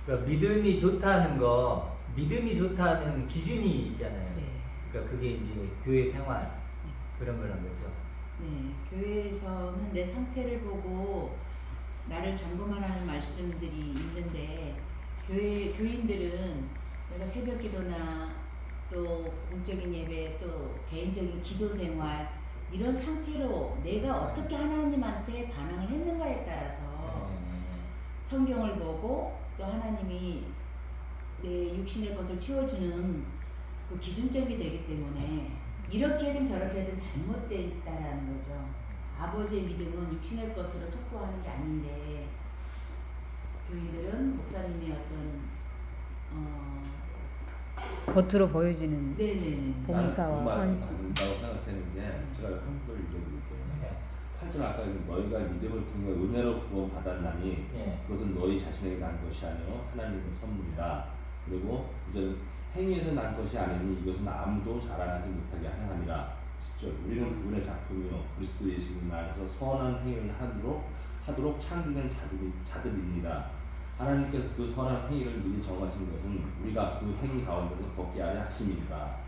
그러니까 믿음이 좋다는 거, 믿음이 좋다는 기준이 있잖아요. 네. 그러니까 그게 이제 교회 생활 그런 거란 거죠. 네, 교회에서는 내 상태를 보고 나를 점검하라는 말씀들이 있는데 교인들은 내가 새벽 기도나 또 공적인 예배 또 개인적인 기도 생활 이런 상태로 내가 어떻게 하나님한테 반응을 했는가에 따라서 성경을 보고 또 하나님이 내 육신의 것을 채워주는 그 기준점이 되기 때문에 이렇게든 저렇게든 잘못되어 있다라는 거죠. 아버지의 믿음은 육신의 것으로 척도하는 게 아닌데 교인들은 목사님의 어떤 겉으로 보여지는 네네네 봉사와 헌신. 맞다고 생각하는 게 제가 한국을 읽어드릴게요. 8절 아까 너희가 믿음을 통해 은혜로 구원받았나니 그것은 너희 자신에게 난 것이 아니요 하나님의 선물이라. 그리고 9절은 행위에서 난 것이 아니니 이것은 아무도 자랑하지 못하게 하느니라. 10절 우리는 그분의 작품이요 그리스도 예수님 안에서 선한 행위를 하도록 창조된 자들입니다. 하나님께서 그 선한 행위를 미리 정하신 것은 우리가 그 행위 가운데서 걷게 하려 하심이니라.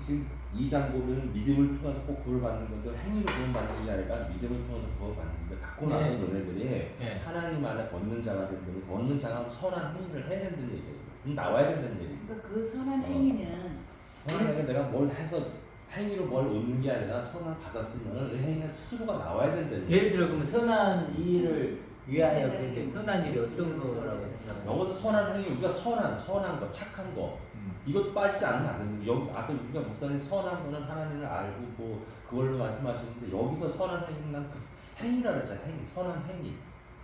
지금 2장 보면 믿음을 통해서 꼭 구원을 받는 건데 행위로 구원받는 게 아니라 믿음을 통해서 구원받는데 갖고 나서 너네들이 하나님 안에 걷는 자가 된다면 걷는 자가 선한 행위를 해야 된다는 얘기예요. 나와야 된다는 얘기예요. 그러니까 그 선한 행위는 선하게 내가 뭘 해서 행위로 뭘 얻는 게 아니라 선을 받았으면 그 행위가 스스로가 나와야 된다는 얘기예요. 예를 들어 그러면 선한 일을 위하여 그런데 선한 일이 어떤 거라고 생각해요? 여기서 선한 행위 우리가 선한 거 착한 거 이것도 빠지지 않으면 안 되는 거예요. 여기 아까 우리가 목사님 선한 거는 하나님을 알고 뭐 그걸로 말씀하시는데 여기서 선한 행위는 그 행위라 그랬잖아요. 행위, 선한 행위.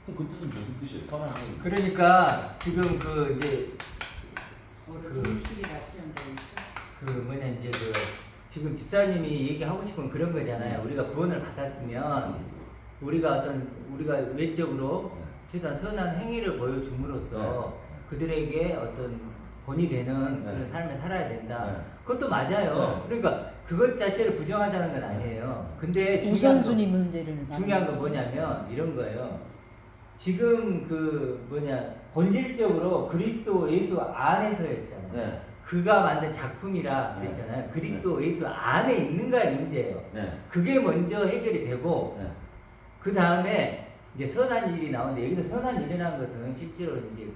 그럼 그 뜻은 무슨 뜻이에요? 선한 행위. 그러니까 지금 그 이제 현실이라 표현되어 있죠. 그 뭐냐 이제 그 지금 집사님이 얘기하고 싶은 그런 거잖아요. 우리가 구원을 받았으면 우리가 외적으로 최소한 선한 행위를 보여줌으로써 그들에게 어떤 본이 되는 그런 삶을 살아야 된다. 그것도 맞아요. 그러니까 그것 자체를 부정하자는 건 아니에요. 근데 우선순위 문제를 중요한 건 뭐냐면 이런 거예요. 지금 본질적으로 그리스도 예수 안에서였잖아요. 그가 만든 작품이라 그랬잖아요. 그리스도 예수 안에 있는가의 문제예요. 그게 먼저 해결이 되고 그 다음에 이제 선한 일이 나오는데 여기서 선한 일이라는 것은 실제로 이제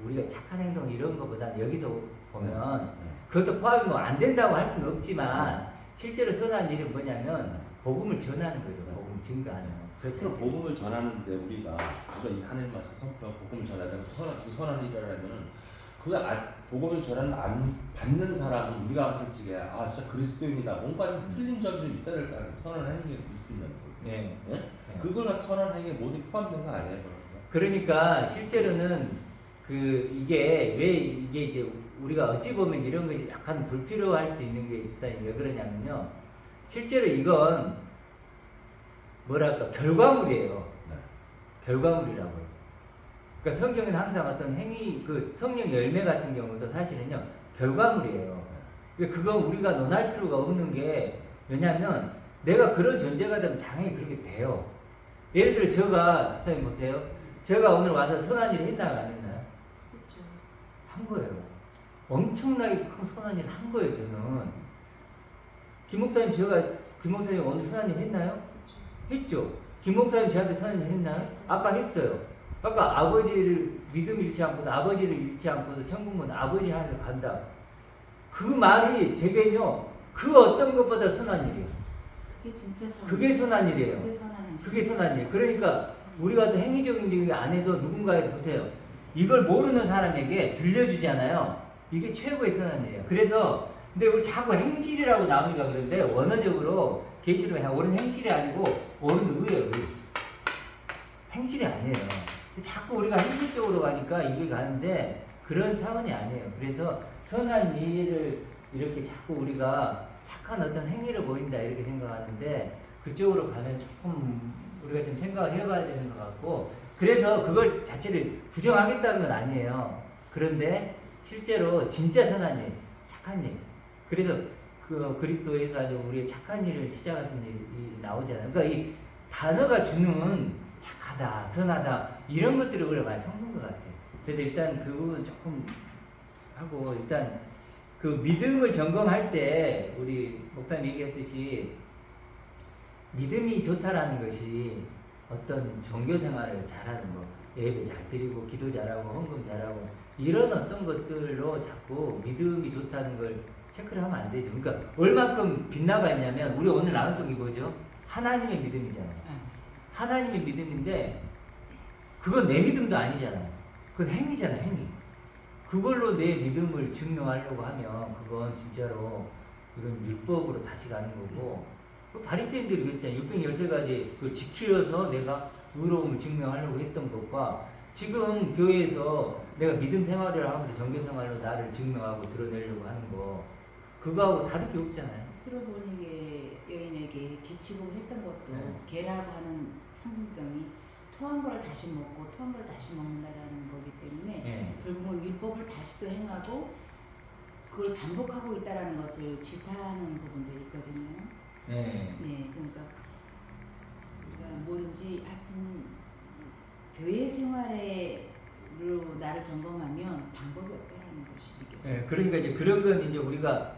우리가 착한 행동 이런 것보다 여기서 보면 그것도 포함이 안 된다고 할 수는 없지만 실제로 선한 일은 뭐냐면 복음을 전하는 거죠. 복음 증거하는 거. 그럼 복음을 전하는데 우리가 이 하나님 말씀 선포하고 복음을 전하자 그 선한 일이라면 복음을 전하는 안 받는 사람은 우리가 봤을 적에 진짜 그리스도입니다. 뭔가 틀린 점이 좀 있어야 될 거 아니에요. 선한 행위가 있으면. 그걸 선한 행위에 모두 포함된 거 아니에요? 그러니까 실제로는 이게 이제 우리가 어찌 보면 이런 것이 약간 불필요할 수 있는 게 집사님 왜 그러냐면요. 실제로 이건 뭐랄까 결과물이에요. 결과물이라고요. 그러니까 성경은 항상 어떤 행위, 성령 열매 같은 경우도 사실은요 결과물이에요. 그건 우리가 논할 필요가 없는 게 왜냐하면 내가 그런 존재가 되면 당연히 그렇게 돼요. 예를 들어 집사님 보세요. 제가 오늘 와서 선한 일을 했나요, 안 했나요? 그렇죠. 한 거예요. 엄청나게 큰 선한 일을 한 거예요, 저는. 김 목사님 오늘 선한 일 했나요? 했죠. 김 목사님 저한테 선한 일 했나요? 아까 했어요. 아까 아버지를 믿음 잃지 않고도 아버지를 잃지 않고도 천국은 아버지 하나님 간다. 그 말이 제게는요 그 어떤 것보다 선한 일이에요. 그게 진짜 선한 그게 선한 일이에요. 그게 선한 일. 그러니까 우리가 또 행위적인 일 안 해도 누군가에 보세요. 이걸 모르는 사람에게 들려주잖아요. 이게 최고의 선한 일이에요. 그래서 근데 우리 자꾸 행실이라고 나오니까 그런데 원어적으로 계시로 옳은 행실이 아니고 옳은 의예요. 행실이 아니에요. 자꾸 우리가 행실적으로 가니까 이게 가는데 그런 차원이 아니에요. 그래서 선한 일을 이렇게 자꾸 우리가 착한 어떤 행위를 보인다 이렇게 생각하는데 그쪽으로 가면 조금 우리가 좀 생각을 해봐야 되는 것 같고 그래서 그걸 자체를 부정하겠다는 건 아니에요. 그런데 실제로 진짜 선한 일, 착한 일. 그래서 그리스도에서 아주 우리의 착한 일을 시작하신 일이 나오잖아요. 그러니까 이 단어가 주는 착하다, 선하다 이런 것들을 우리가 많이 섞는 것 같아요. 그래도 일단 그 부분 조금 하고 일단 그 믿음을 점검할 때 우리 목사님 얘기했듯이 믿음이 좋다라는 것이 어떤 종교 생활을 잘하는 거, 예배 잘 드리고 기도 잘하고 헌금 잘하고 이런 어떤 것들로 자꾸 믿음이 좋다는 걸 체크를 하면 안 되죠. 그러니까 얼마큼 빗나가 있냐면 우리 오늘 나눴던 게 뭐죠? 하나님의 믿음이잖아요. 하나님의 믿음인데 그건 내 믿음도 아니잖아요. 그건 행위잖아요, 행위. 그걸로 내 믿음을 증명하려고 하면 그건 진짜로 이건 율법으로 다시 가는 거고 그 바리새인들이 그랬잖아요. 613가지 그걸 지키려서 내가 의로움을 증명하려고 했던 것과 지금 교회에서 내가 믿음 생활을 하면서 종교 생활로 나를 증명하고 드러내려고 하는 거 그거하고 다를 게 없잖아요. 스로보닉의 여인에게 개치고 했던 것도 네. 개라고 하는 상징성이 토한 거를 다시 먹고 토한 걸 다시 먹는다라는 거기 때문에 네. 결국은 율법을 다시 또 행하고 그걸 반복하고 있다라는 것을 질타하는 부분도 있거든요. 네. 네, 그러니까 우리가 뭐든지 하여튼 교회 생활로 나를 점검하면 방법이 없다라는 것이 느껴져요. 네, 그러니까 이제 그런 건 이제 우리가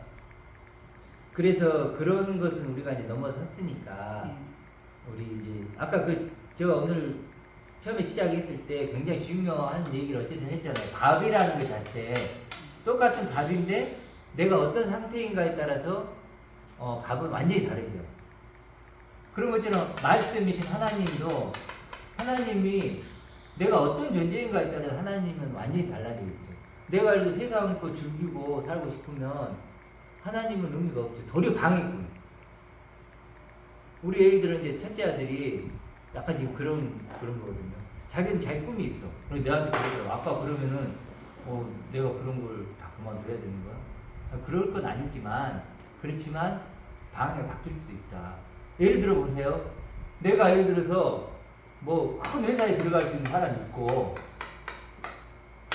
그래서 그런 것은 우리가 이제 넘어섰으니까 네. 우리 이제 아까 그 제가 오늘 처음에 시작했을 때 굉장히 중요한 얘기를 어쨌든 했잖아요. 밥이라는 것 자체 똑같은 밥인데 내가 어떤 상태인가에 따라서 밥은 완전히 다르죠. 그런 것처럼 말씀이신 하나님도 하나님이 내가 어떤 존재인가에 따라서 하나님은 완전히 달라지겠죠. 내가 이렇게 세상 거 즐기고 살고 싶으면 하나님은 의미가 없죠. 도리어 방해꾼. 우리 예를 들어 이제 첫째 아들이 약간 지금 그런 거거든요. 자기는 자기 꿈이 있어. 그래서 내한테 그러더라고. 아빠 그러면은 내가 그런 걸 다 그만둬야 되는 거야? 그럴 건 아니지만 그렇지만 방해 바뀔 수 있다. 예를 들어 보세요. 내가 예를 들어서 뭐 큰 회사에 들어갈 수 있는 사람이 있고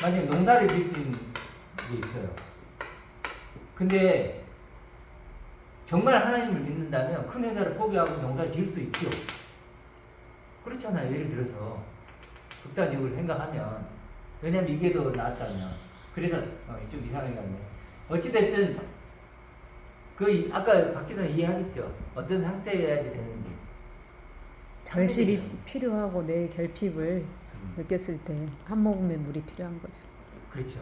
만약에 농사를 지을 수 있는 게 있어요. 근데 정말 하나님을 믿는다면 큰 회사를 포기하고 농사를 지을 수 있죠. 그렇잖아요. 예를 들어서 극단적으로 생각하면 왜냐면 이게 더 낫다면 그래서 좀 이상하게 갔네. 어찌됐든 그 아까 박지선 이해하겠죠. 어떤 상태여야지 되는지. 절실히 필요하고 내 결핍을 느꼈을 때 한 모금의 물이 필요한 거죠. 그렇죠.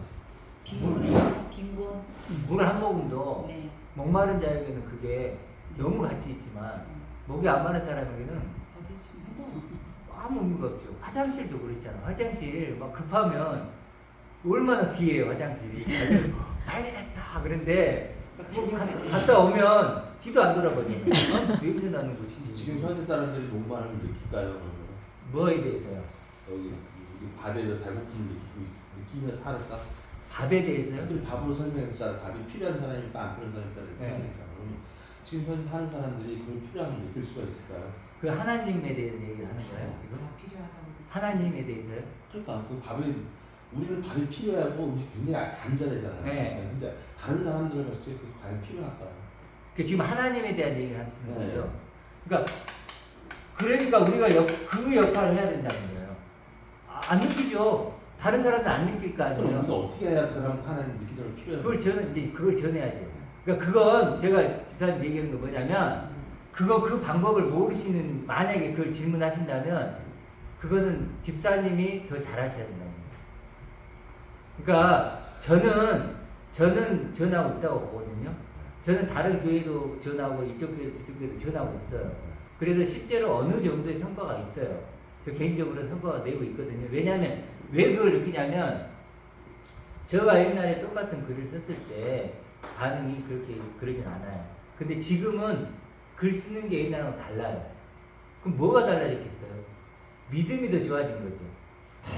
빈곤. 물 한 모금도 네. 목마른 자에게는 그게 너무 가치 있지만 목이 안 마른 사람에게는 어디 좀 해봐. 아무 의미가 없죠. 화장실도 그렇잖아. 화장실 막 급하면 얼마나 귀해요 화장실이. 발견했다 그런데 뭐 갔다 오면 뒤도 안 돌아보잖아요. 냄새 나는 곳이지. 지금 현대 사람들이 목마름을 느낄까요? 그러면? 뭐에 대해서요? 여기 밥에 대해서 배고픔을 느끼며 살을까? 밥에 대해서요? 늘 밥으로 설명했잖아. 밥이 필요한 사람입니까? 안 필요한 사람입니까? 네. 설명했잖아. 그러면 지금 현재 사는 사람들이 그걸 필요함을 느낄 수가 있을까요? 그 하나님에 대해서 얘기를 하는 거예요 지금? 다 필요하다고. 하나님에 대해서요? 그러니까 그 밥이 우리는 밥이 필요하고 음식 굉장히 간절하잖아요. 네. 근데 다른 사람들을 봤을 때 그게 과연 필요할까요? 그 지금 하나님에 대한 얘기를 하시는 네. 거예요. 그러니까 우리가 그 역할을 해야 된다는 거예요. 안 느끼죠. 다른 사람들 안 느낄 거 그럼 아니에요. 우리가 어떻게 해야 그 사람 하나님 느끼도록 필요해요? 그걸 전해야죠. 그러니까 그건 제가 집사님 얘기하는 거 뭐냐면 그 방법을 모르시는 만약에 그걸 질문하신다면 그것은 집사님이 더 잘하셔야 된다는 거예요. 그러니까 저는 전하고 있다고 보거든요. 저는 다른 교회도 전하고 이쪽 교회도 저쪽 교회도 전하고 있어요. 그래서 실제로 어느 정도의 성과가 있어요. 저 개인적으로 성과가 내고 있거든요. 왜냐하면 왜 그걸 느끼냐면 제가 옛날에 똑같은 글을 썼을 때 반응이 그렇게 그러진 않아요. 근데 지금은 글 쓰는 게 옛날하고 달라요. 그럼 뭐가 달라졌겠어요? 믿음이 더 좋아진 거죠.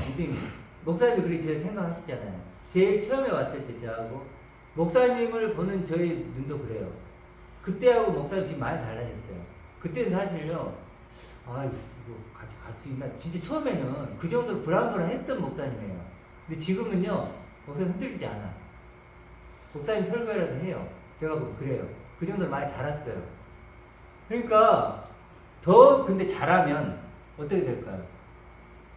믿음이. 목사님도 그렇게 생각하시잖아요. 제일 처음에 왔을 때 저하고 목사님을 보는 저의 눈도 그래요. 그때하고 목사님 지금 많이 달라졌어요. 그때는 사실요, 이거 같이 갈 수 있나? 진짜 처음에는 그 정도로 불안불안했던 목사님이에요. 근데 지금은요, 목사님 흔들리지 않아. 목사님 설교라도 해요. 제가 그래요. 그 정도로 많이 자랐어요. 그러니까 더 근데 잘하면 어떻게 될까요?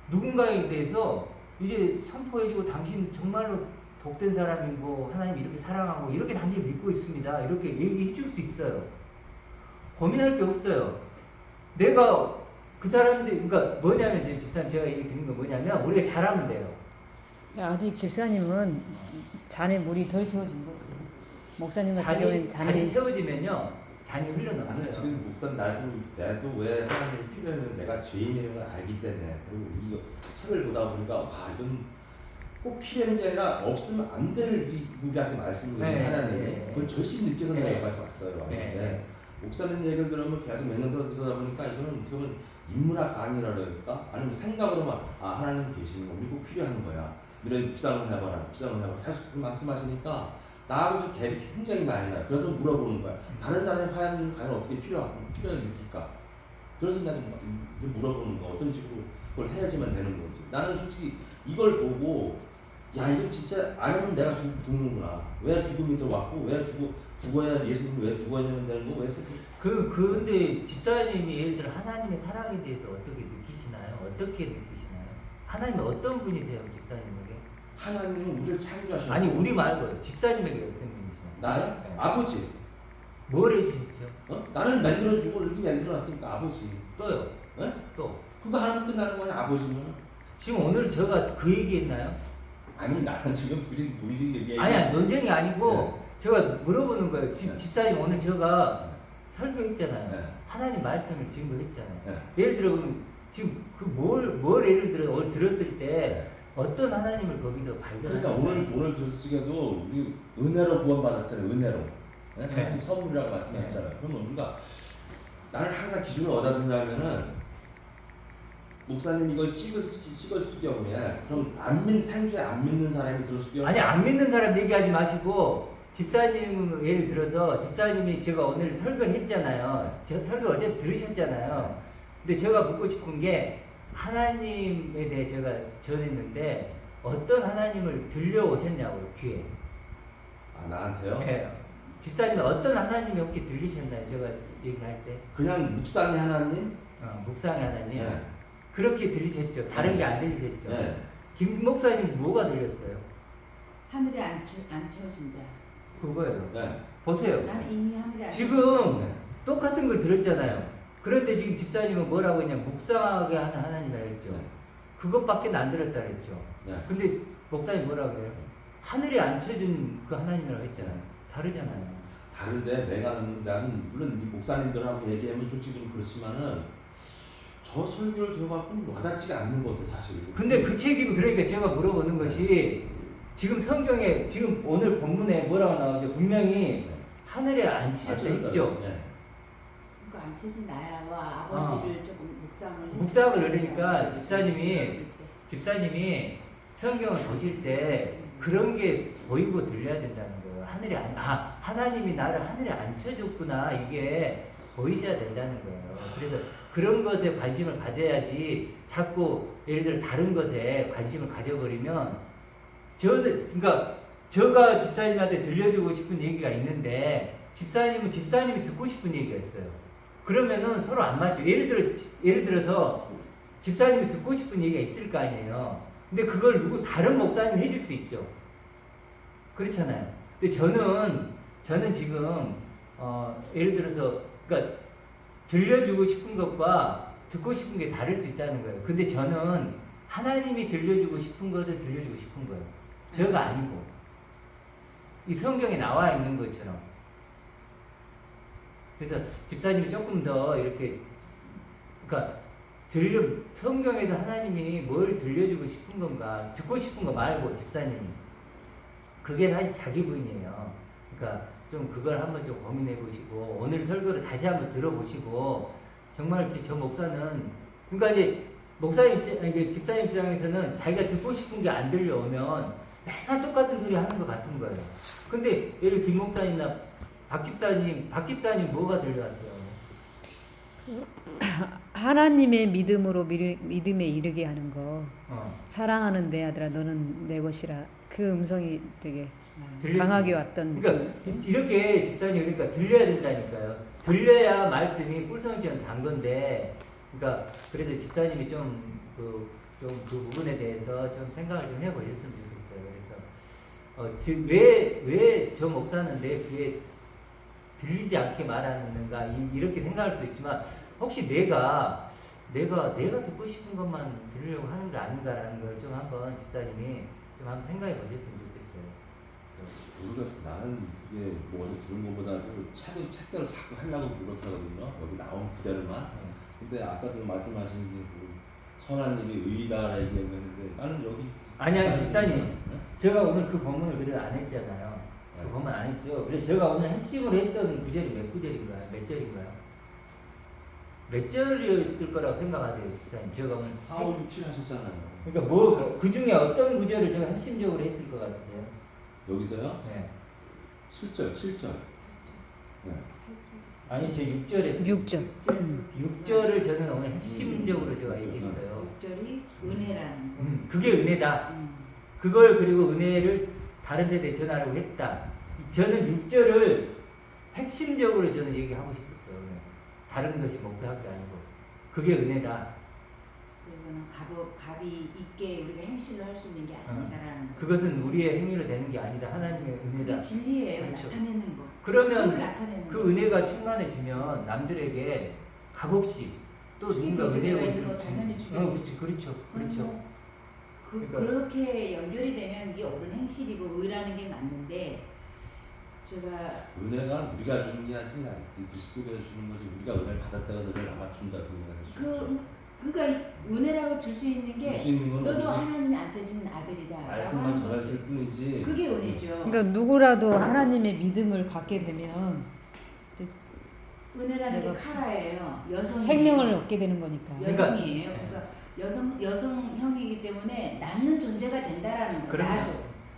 누군가에 대해서 이제 선포해주고 당신 정말로 복된 사람이고 하나님 이렇게 사랑하고 이렇게 당신 믿고 있습니다. 이렇게 얘기해 줄 수 있어요. 고민할 게 없어요. 내가 그 사람들 그러니까 뭐냐면 지금 집사님 제가 얘기 드린 건 뭐냐면 우리가 잘하면 돼요. 아직 집사님은 잔에 물이 덜 채워진 거지. 목사님 같은 경우에는 잔이 채워지면요 잔이 나는 흘러넘쳐요. 지금 목사 나도 왜 하나님 필요해는 내가 죄인이라는 걸 알기 때문에 그리고 이 책을 보다 보니까 와 이건 꼭 필요한 게 아니라 없으면 안 될 우리한테 말씀을 네, 하나님 네, 그걸 절실히 느껴서 네. 내가 여기까지 왔어요. 네. 근데 목사님 얘기를 들으면 계속 몇 년 들어다 보니까 이거는 어떻게 보면 인문학 강의라 그럴까? 아니면 생각으로만 하나님 계시는 거 우리 꼭 필요한 거야. 이런 묵상을 해봐라 계속 그 말씀하시니까 나하고 좀 갭이 굉장히 많이 나요. 그래서 물어보는 거야. 다른 사람의 과연 어떻게 필요한지 느낄까? 그래서 내가 좀 물어보는 거 어떤 식으로 그걸 해야지만 되는 건지. 나는 솔직히 이걸 보고 야 이거 진짜 안 하면 내가 죽는구나. 왜 죽음이 들어왔고 왜 죽어야 예수님이 왜 죽어야 되는 거 왜 근데 집사님이 예를 들어 하나님의 사랑에 대해서 어떻게 느끼시나요? 하나님은 어떤 분이세요, 집사님에게? 하나님은 우리를 창조하셨고 아니 우리 말고 집사님에게 어떤 분이시나요? 나요? 네. 아버지. 뭘 해주셨죠? 나를 만들어주고 이렇게 만들어놨으니까 아버지. 또요? 네? 또 그거 하나면 끝나는 거냐 아버지면? 지금 오늘 제가 그 얘기했나요? 아니 나는 지금 우리 지금 얘기해. 아니야 논쟁이 아니고 제가 물어보는 거예요. 네. 집사님 오늘 제가 설교했잖아요. 네. 하나님 말씀을 증거했잖아요. 네. 예를 들어 그럼 지금 뭘 예를 들어 오늘 들었을 때 네. 어떤 하나님을 거기서 발견하셨나요? 그러니까 오늘 들었으게도 우리 은혜로 구원받았잖아요. 은혜로. 네? 네. 하나님 선물이라고 말씀하셨잖아요. 그러면 우리가 나는 항상 기준을 어디다 두냐면은 목사님 이걸 찍을 경우에 그럼 상주에 안 믿는 사람이 들었을 경우에 아니 안 믿는 사람 얘기하지 마시고 집사님 예를 들어서 집사님이 제가 오늘 설교를 했잖아요. 저 설교 어제 들으셨잖아요. 근데 제가 묻고 싶은 게 하나님에 대해 제가 전했는데 어떤 하나님을 들려오셨냐고요 귀에. 나한테요? 네. 집사님은 어떤 하나님이 혹시 들리셨나요? 제가 얘기할 때 그냥 묵상의 하나님? 묵상의 하나님 네. 그렇게 들리셨죠? 다른 게 안 들리셨죠? 네. 김 목사님 뭐가 들렸어요? 하늘에 안 채워진 자. 그거예요. 네. 보세요. 나는 이미 하늘에 안 지금 네. 똑같은 걸 들었잖아요. 그런데 지금 집사님은 뭐라고 했냐? 묵상하게 하는 하나님이라 했죠. 네. 그것밖에 안 들었다 그랬죠. 네. 근데 목사님 뭐라고 그래요? 하늘에 앉혀준 그 하나님이라고 했잖아요. 다르잖아요. 다른데 나는 물론 이 목사님들하고 얘기하면 솔직히 좀 그렇지만은 저 설교를 들어갖고 와닿지가 않는 것 같아 사실. 근데 그 책임이 그러니까 제가 물어보는 것이 지금 성경에 지금 오늘 본문에 뭐라고 나오죠? 분명히 하늘에 앉히셨다 있죠. 네. 그러니까 안 채워진 나야와 아버지를 조금 묵상을 묵상을 했었어요. 그러니까 들었을 때. 집사님이 성경을 보실 때 그런 게 보이고 들려야 된다는 거예요. 하나님이 나를 하늘에 앉혀줬구나 이게 보이셔야 된다는 거예요. 그래서 그런 것에 관심을 가져야지 자꾸 예를 들어 다른 것에 관심을 가져버리면 그러니까 제가 집사님한테 들려주고 싶은 얘기가 있는데 집사님은 집사님이 듣고 싶은 얘기가 있어요. 그러면은 서로 안 맞죠. 예를 들어서 집사님이 듣고 싶은 얘기가 있을 거 아니에요. 근데 그걸 다른 목사님이 해줄 수 있죠. 그렇잖아요. 근데 저는 지금 예를 들어서 그러니까 들려주고 싶은 것과 듣고 싶은 게 다를 수 있다는 거예요. 근데 저는 하나님이 들려주고 싶은 것을 들려주고 싶은 거예요. 저가 아니고 이 성경에 나와 있는 것처럼. 그래서 집사님이 조금 더 이렇게 그러니까 성경에도 하나님이 뭘 들려주고 싶은 건가 듣고 싶은 거 말고 집사님이 그게 사실 자기 부인이에요. 그러니까 좀 그걸 한번 좀 고민해 보시고 오늘 설교를 다시 한번 들어보시고 정말 저 목사는 그러니까 이제 집사님 입장에서는 자기가 듣고 싶은 게 안 들려오면 맨날 똑같은 소리 하는 것 같은 거예요. 근데 예를 김 목사님이나 박 집사님 뭐가 들려왔어요? 하나님의 믿음으로 믿음에 이르게 하는 거. 어. 사랑하는 내 아들아 너는 내 것이라. 그 음성이 되게 들리지? 강하게 왔던. 그러니까 이렇게 집사님 그러니까 들려야 된다니까요. 들려야 말씀이 꿀성처럼 단 건데, 그러니까 그래도 집사님이 좀 좀 그 부분에 대해서 좀 생각을 좀 해보셨으면 좋겠어요. 그래서 왜 저 목사는 내 귀에 들리지 않게 말하는가 이렇게 생각할 수 있지만 혹시 내가 듣고 싶은 것만 들으려고 하는 게 아닌가라는 걸 좀 한번 집사님이 좀 한번 생각해 보셨으면 좋겠어요. 모르겠어. 나는 이제 뭐 어디 들은 것보다도 책대로 자꾸 하려고 노력하거든요. 여기 나온 그대로만. 근데 아까도 말씀하신 그 선하님이 의의다라 얘기했는데 나는 여기 아니 집사님, 네? 제가 오늘 그 본문을 그래도 안 했잖아요. 그 본문 안 했죠. 그래서 제가 오늘 핵심으로 했던 구절이 몇 구절인가요? 몇 절인가요? 몇 절이었을 거라고 생각하세요, 집사님? 제가 오늘 4, 5, 6, 7 하셨잖아요. 그러니까 뭐 그 중에 어떤 구절을 제가 핵심적으로 했을 것 같아요? 여기서요? 네. 7절. 네. 아니 저 6절에 6절. 6절을 저는 오늘 핵심적으로 제가 얘기했어요. 6절이 은혜라는 거. 그게 은혜다. 그걸 그리고 은혜를 다른 세대에 전하려고 했다. 저는 6절을 핵심적으로 저는 얘기하고 싶었어요. 다른 것이 목표할 게 아니고 그게 은혜다. 그리고는 값이 있게 우리가 행실을 할 수 있는 게 아니다라는 거. 그것은 우리의 행위로 되는 게 아니다. 하나님의 은혜다. 그게 진리예요. 그렇죠. 나타내는 거. 그러면 나타내는 그 거지. 은혜가 충만해지면 남들에게 값없이 또 누군가 내가 은혜를 있는 거 당연히 주게 되지. 그렇죠. 그렇죠. 그러니까. 그렇게 연결이 되면 이게 옳은 행실이고 의라는 게 맞는데 제가 은혜가 우리가 주는 게 아니라 그리스도가 주는 거지. 우리가 은혜를 받았다가 은혜를 안 맞춘다 그러니까 은혜라고 줄 수 있는 게 줄수 있는 건 너도 없지. 하나님이 안쳐진 아들이다. 말씀만 전하실 뿐이지. 그게 은혜죠. 그러니까 누구라도 하나님의 믿음을 갖게 되면 은혜라는 게 내가 카라예요. 여성 생명을 얻게 되는 거니까. 여성이에요. 그러니까, 그러니까 여성형이기 때문에 낳는 존재가 된다라는 거.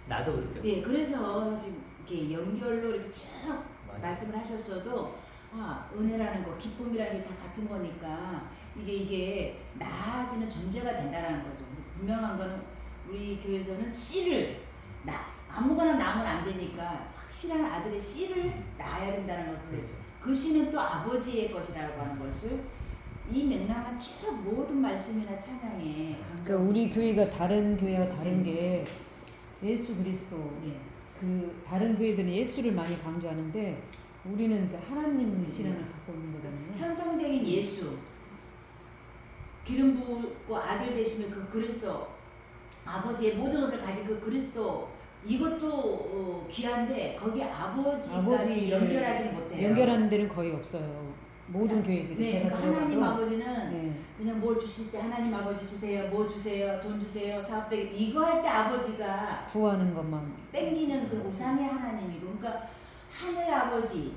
나도 그렇죠. 예, 그래서 사실 이렇게 연결로 이렇게 쭉 맞아요. 말씀을 하셨어도 은혜라는 거, 기쁨이라는 게 다 같은 거니까 이게 나아지는 존재가 된다라는 거죠. 근데 분명한 거는 우리 교회에서는 씨를 아무거나 낳으면 안 되니까 확실한 아들의 씨를 낳아야 된다는 것을 그 씨는 또 아버지의 것이라고 하는 것을 이 맥락만 쭉 모든 말씀이나 찬양에 그러니까 우리 교회가 다른 교회와 다른 게 예수 그리스도. 네. 그 다른 교회들은 예수를 많이 강조하는데 우리는 그 하나님 신앙을 갖고 있는 거잖아요. 현상적인 예수 기름 부고 아들 되시면 그 그리스도 아버지의 모든 것을 가진 그 그리스도 이것도 귀한데 거기에 아버지까지 연결하지는 못해요. 연결하는 데는 거의 없어요. 모든 교회들이 네, 제가 그러니까 하나님 들어봐도. 아버지는 네. 그냥 뭘 주실 때 하나님 아버지 주세요, 뭐 주세요, 돈 주세요, 사업대 이거 할 때 아버지가 구하는 것만. 땡기는 그 우상의 하나님이고, 그러니까 하늘 아버지가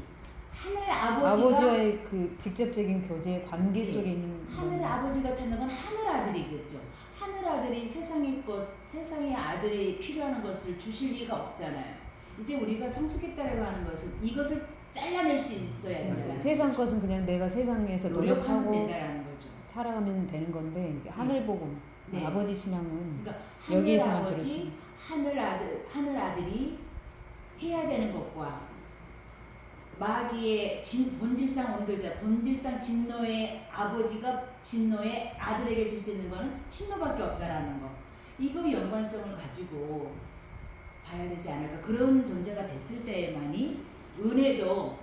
아버지와의 그 직접적인 교제 관계 네. 속에 있는 하늘 아버지가 찾는 건 하늘 아들이겠죠. 하늘 아들이 세상의 아들이 필요한 것을 주실 리가 없잖아요. 이제 우리가 성숙했다라고 하는 것은 이것을 잘라낼 수 있어야 된다. 세상 것은 그냥 내가 세상에서 노력하면 노력하고 된다라는 거죠. 살아가면 되는 건데 이게 하늘 복음, 네. 아버지 신앙은 그러니까 하늘 여기에서만 아버지, 들었어요. 하늘 아들이 해야 되는 것과 마귀의 본질상 원도자, 본질상 진노의 아버지가 진노의 아들에게 줄 수 있는 거는 진노밖에 없다라는 거. 이거 연관성을 가지고 봐야 되지 않을까. 그런 존재가 됐을 때만이 은혜도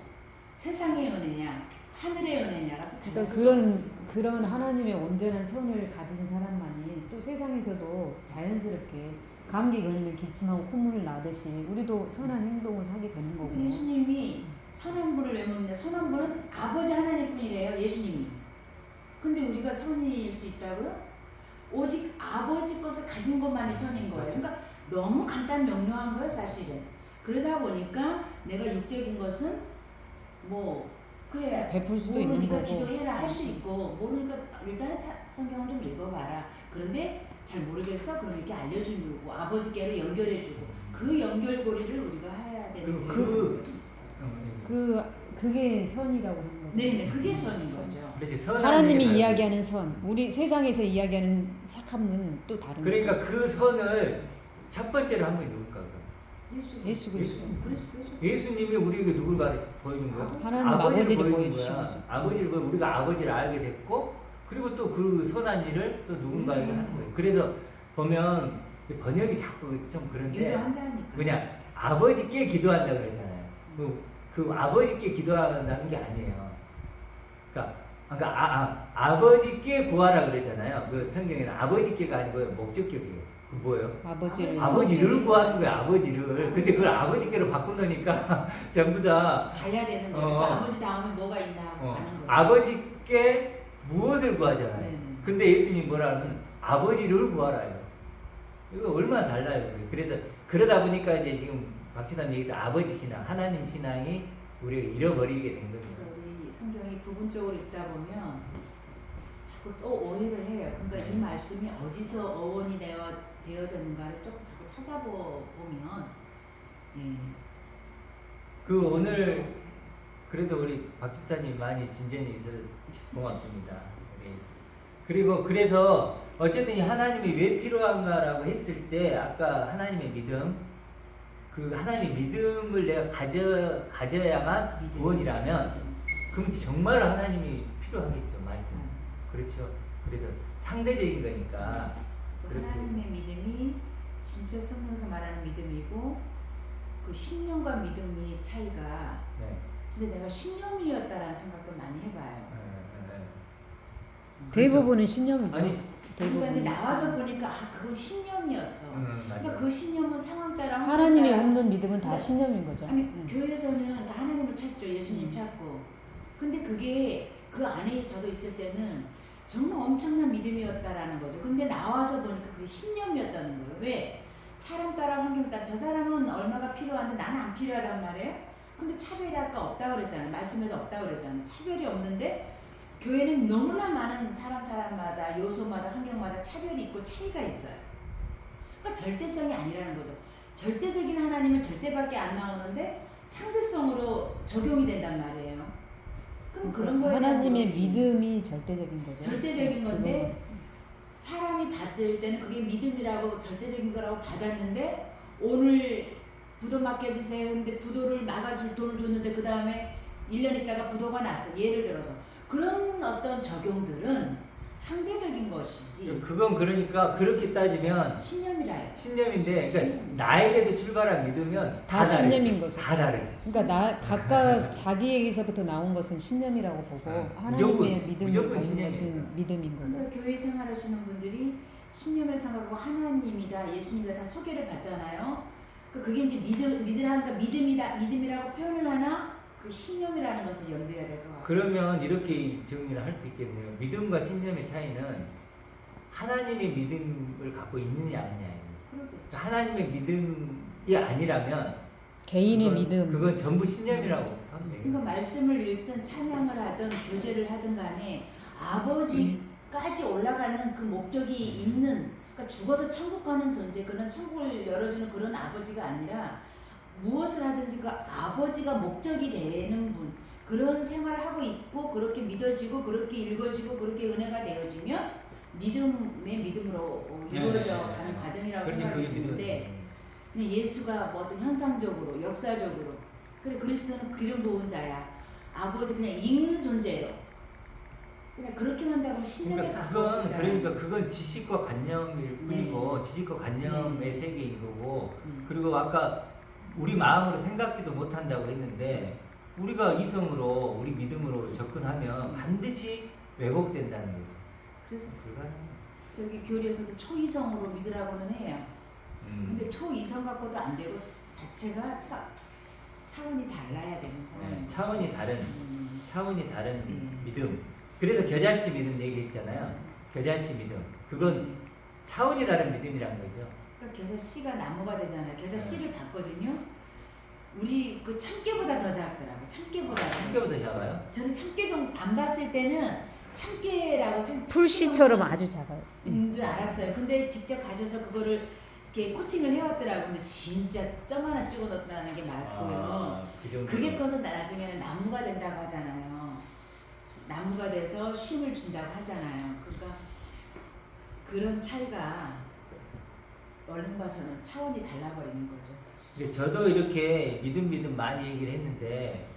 세상의 은혜냐, 하늘의 은혜냐가 또 그러니까 달라지죠. 그런 하나님의 온전한 선을 가진 사람만이 또 세상에서도 자연스럽게 감기 걸리면 기침하고 콧물을 나듯이 우리도 선한 행동을 하게 되는 거고. 그 예수님이 선한 분을 왜 묻냐? 선한 분은 아버지 하나님뿐이래요. 예수님이. 근데 우리가 선일 수 있다고요? 오직 아버지 것을 가진 것만이 선인 거예요. 그러니까 너무 간단 명료한 거예요, 사실은. 그러다 보니까 내가 육적인 것은 뭐 그래 베풀 수도 있는 모르니까 거고. 기도해라 할 수 있고, 모르니까 일단은 성경을 좀 읽어봐라. 그런데 잘 모르겠어? 그럼 이렇게 알려주고 아버지께로 연결해주고 그 연결고리를 우리가 해야 되는 거예요. 그게 선이라고 하는 거죠. 네네, 그게 선인 거죠. 하나님이 이야기하는 선, 우리 세상에서 이야기하는 착함은 또 다른 그러니까 거죠. 그 선을 첫 번째로 한 분이 누굴까? 그럼? 예수 그리스도. 그리스도죠. 예수님이 우리에게 누굴 보이는 거야? 하나님 아버지를 아버지를 보이는 보여주신 거야. 거죠. 아버지를 우리가 아버지를 알게 됐고 그리고 또 그 선한 일을 또 누군가에게 하는 거예요. 그래서 보면 번역이 자꾸 좀 그런데 유도한다니까. 그냥 아버지께 기도한다 그러잖아요. 그 아버지께 기도한다는 게 아니에요. 그러니까 아버지께 구하라 그랬잖아요. 그 성경에는 아버지께가 아니고 목적격이에요. 그 뭐예요? 아버지를 구하는 거예요. 아버지를. 근데 그걸 아버지께로 바꾸놓으니까 전부 다 가야 되는 거죠. 그 아버지 다음에 뭐가 있나 하고 가는 거죠. 아버지께 무엇을 구하잖아요. 네네. 근데 예수님이 뭐라 하면 아버지를 구하라요. 이거 얼마나 달라요. 그래서 그러다 보니까 이제 지금 박지남 얘기도 아버지 신앙, 하나님 신앙이 우리가 잃어버리게 된 거죠. 그러니까 우리 성경이 부분적으로 읽다 보면 자꾸 또 오해를 해요. 그러니까 이 말씀이 어디서 어원이 되어졌는가를 조금 자꾸 찾아보면 그 오늘 그래도 우리 박 집사님 많이 진전이 있어서 고맙습니다. 그리고 그래서 어쨌든 이 하나님이 왜 필요한가라고 했을 때 아까 하나님의 믿음, 그 하나님의 믿음을 내가 가져야만 믿음. 구원이라면 그럼 정말 하나님이 필요하겠죠. 말씀. 그렇죠. 그래서 상대적인 거니까. 그 하나님의 믿음이 진짜 성경에서 말하는 믿음이고 그 신념과 믿음의 차이가 진짜 내가 신념이었다라는 생각도 많이 해봐요. 대부분은 신념이죠. 아니, 그러니까 이제 나와서 보니까 그건 신념이었어. 그러니까 그 신념은 상황 따라 하나님이 없는 믿음은 다 신념인 거죠. 아니 교회에서는 다 하나님을 찾죠. 예수님 찾고. 근데 그게 그 안에 저도 있을 때는 정말 엄청난 믿음이었다라는 거죠. 근데 나와서 보니까 그게 신념이었다는 거예요. 왜? 사람 따라 환경 따라 저 사람은 얼마가 필요한데 나는 안 필요하단 말이에요. 근데 차별이 아까 없다고 그랬잖아요. 말씀에도 없다고 그랬잖아요. 차별이 없는데 교회는 너무나 많은 사람마다 요소마다 환경마다 차별이 있고 차이가 있어요. 그러니까 절대성이 아니라는 거죠. 절대적인 하나님은 절대밖에 안 나오는데 상대성으로 적용이 된단 말이에요. 그럼 그런 거에 하나님의 믿음이 절대적인 거죠. 절대적인 건데 사람이 받을 때는 그게 믿음이라고 절대적인 거라고 받았는데 오늘 부도 맡겨주세요 했는데 부도를 막아줄 돈을 줬는데 그 다음에 1년 있다가 부도가 났어. 예를 들어서 그런 어떤 적용들은 상대적인 것이지. 그건 그러니까 그렇게 따지면 신념이라요. 신념인데, 그러니까 나에게도 출발한 믿으면 다 신념인 거죠. 다 다르지. 그러니까 각각 자기에게서부터 나온 것은 신념이라고 보고 하나님의 믿음을 가진 것은 믿음인 거고. 그러니까 교회 생활하시는 분들이 신념을 생각하고 하나님이다, 예수님이다 다 소개를 받잖아요. 그게 이제 믿으라니까 믿음이라고 표현을 하나 그 신념이라는 것을 염두해야 될 것 같아요. 그러면 이렇게 정리를 할 수 있겠네요. 믿음과 신념의 차이는 하나님의 믿음을 갖고 있느냐 아니냐예요. 그러겠죠. 하나님의 믿음이 아니라면 개인의 믿음. 그건 전부 신념이라고 하면 돼요. 그러니까 말씀을 읽든 찬양을 하든 교제를 하든 간에 아버지까지 올라가는 그 목적이 있는, 그러니까 죽어서 천국 가는 존재, 그는 천국을 열어주는 그런 아버지가 아니라 무엇을 하든지 그 아버지가 목적이 되는 분, 그런 생활을 하고 있고 그렇게 믿어지고 그렇게 읽어지고 그렇게 은혜가 되어지면 믿음의 믿음으로 이루어져 가는 과정이라고 생각이 드는데, 그냥 예수가 뭐든 현상적으로 역사적으로 그래 그리스도는 기름 부은 자야, 아버지 그냥 읽는 존재로 그냥 그렇게만 한다고 신념에 가까워지다. 그러니까 그건 지식과 관념일 뿐이고 지식과 관념의 세계인 거고, 그리고 아까 우리 마음으로 생각지도 못한다고 했는데 우리가 이성으로 우리 믿음으로 접근하면 반드시 왜곡된다는 거죠. 그래서 불가능해요. 저기 교리에서도 초이성으로 믿으라고는 해요. 근데 초이성 갖고도 안 되고 자체가 차원이 달라야 되는 상황이에요. 차원이 다른 믿음. 그래서 겨자씨 믿음 얘기했잖아요. 겨자씨 믿음. 그건 차원이 다른 믿음이라는 거죠. 그러니까 겨자 씨가 나무가 되잖아요. 겨자 씨를 봤거든요. 우리 그 참깨보다 더 작더라고. 참깨보다 작아요? 저는 참깨 좀 안 봤을 때는 참깨라고 풀씨처럼 아주 작아요. 줄 알았어요. 근데 직접 가셔서 그거를 이렇게 코팅을 해왔더라고. 근데 진짜 점 하나 찍어 넣었다는 게 맞고요. 그게 커서 나중에는 나무가 된다고 하잖아요. 나무가 돼서 쉼을 준다고 하잖아요. 그러니까 그런 차이가 얼른 봐서는 차원이 달라버리는 거죠. 저도 이렇게 믿음 많이 얘기를 했는데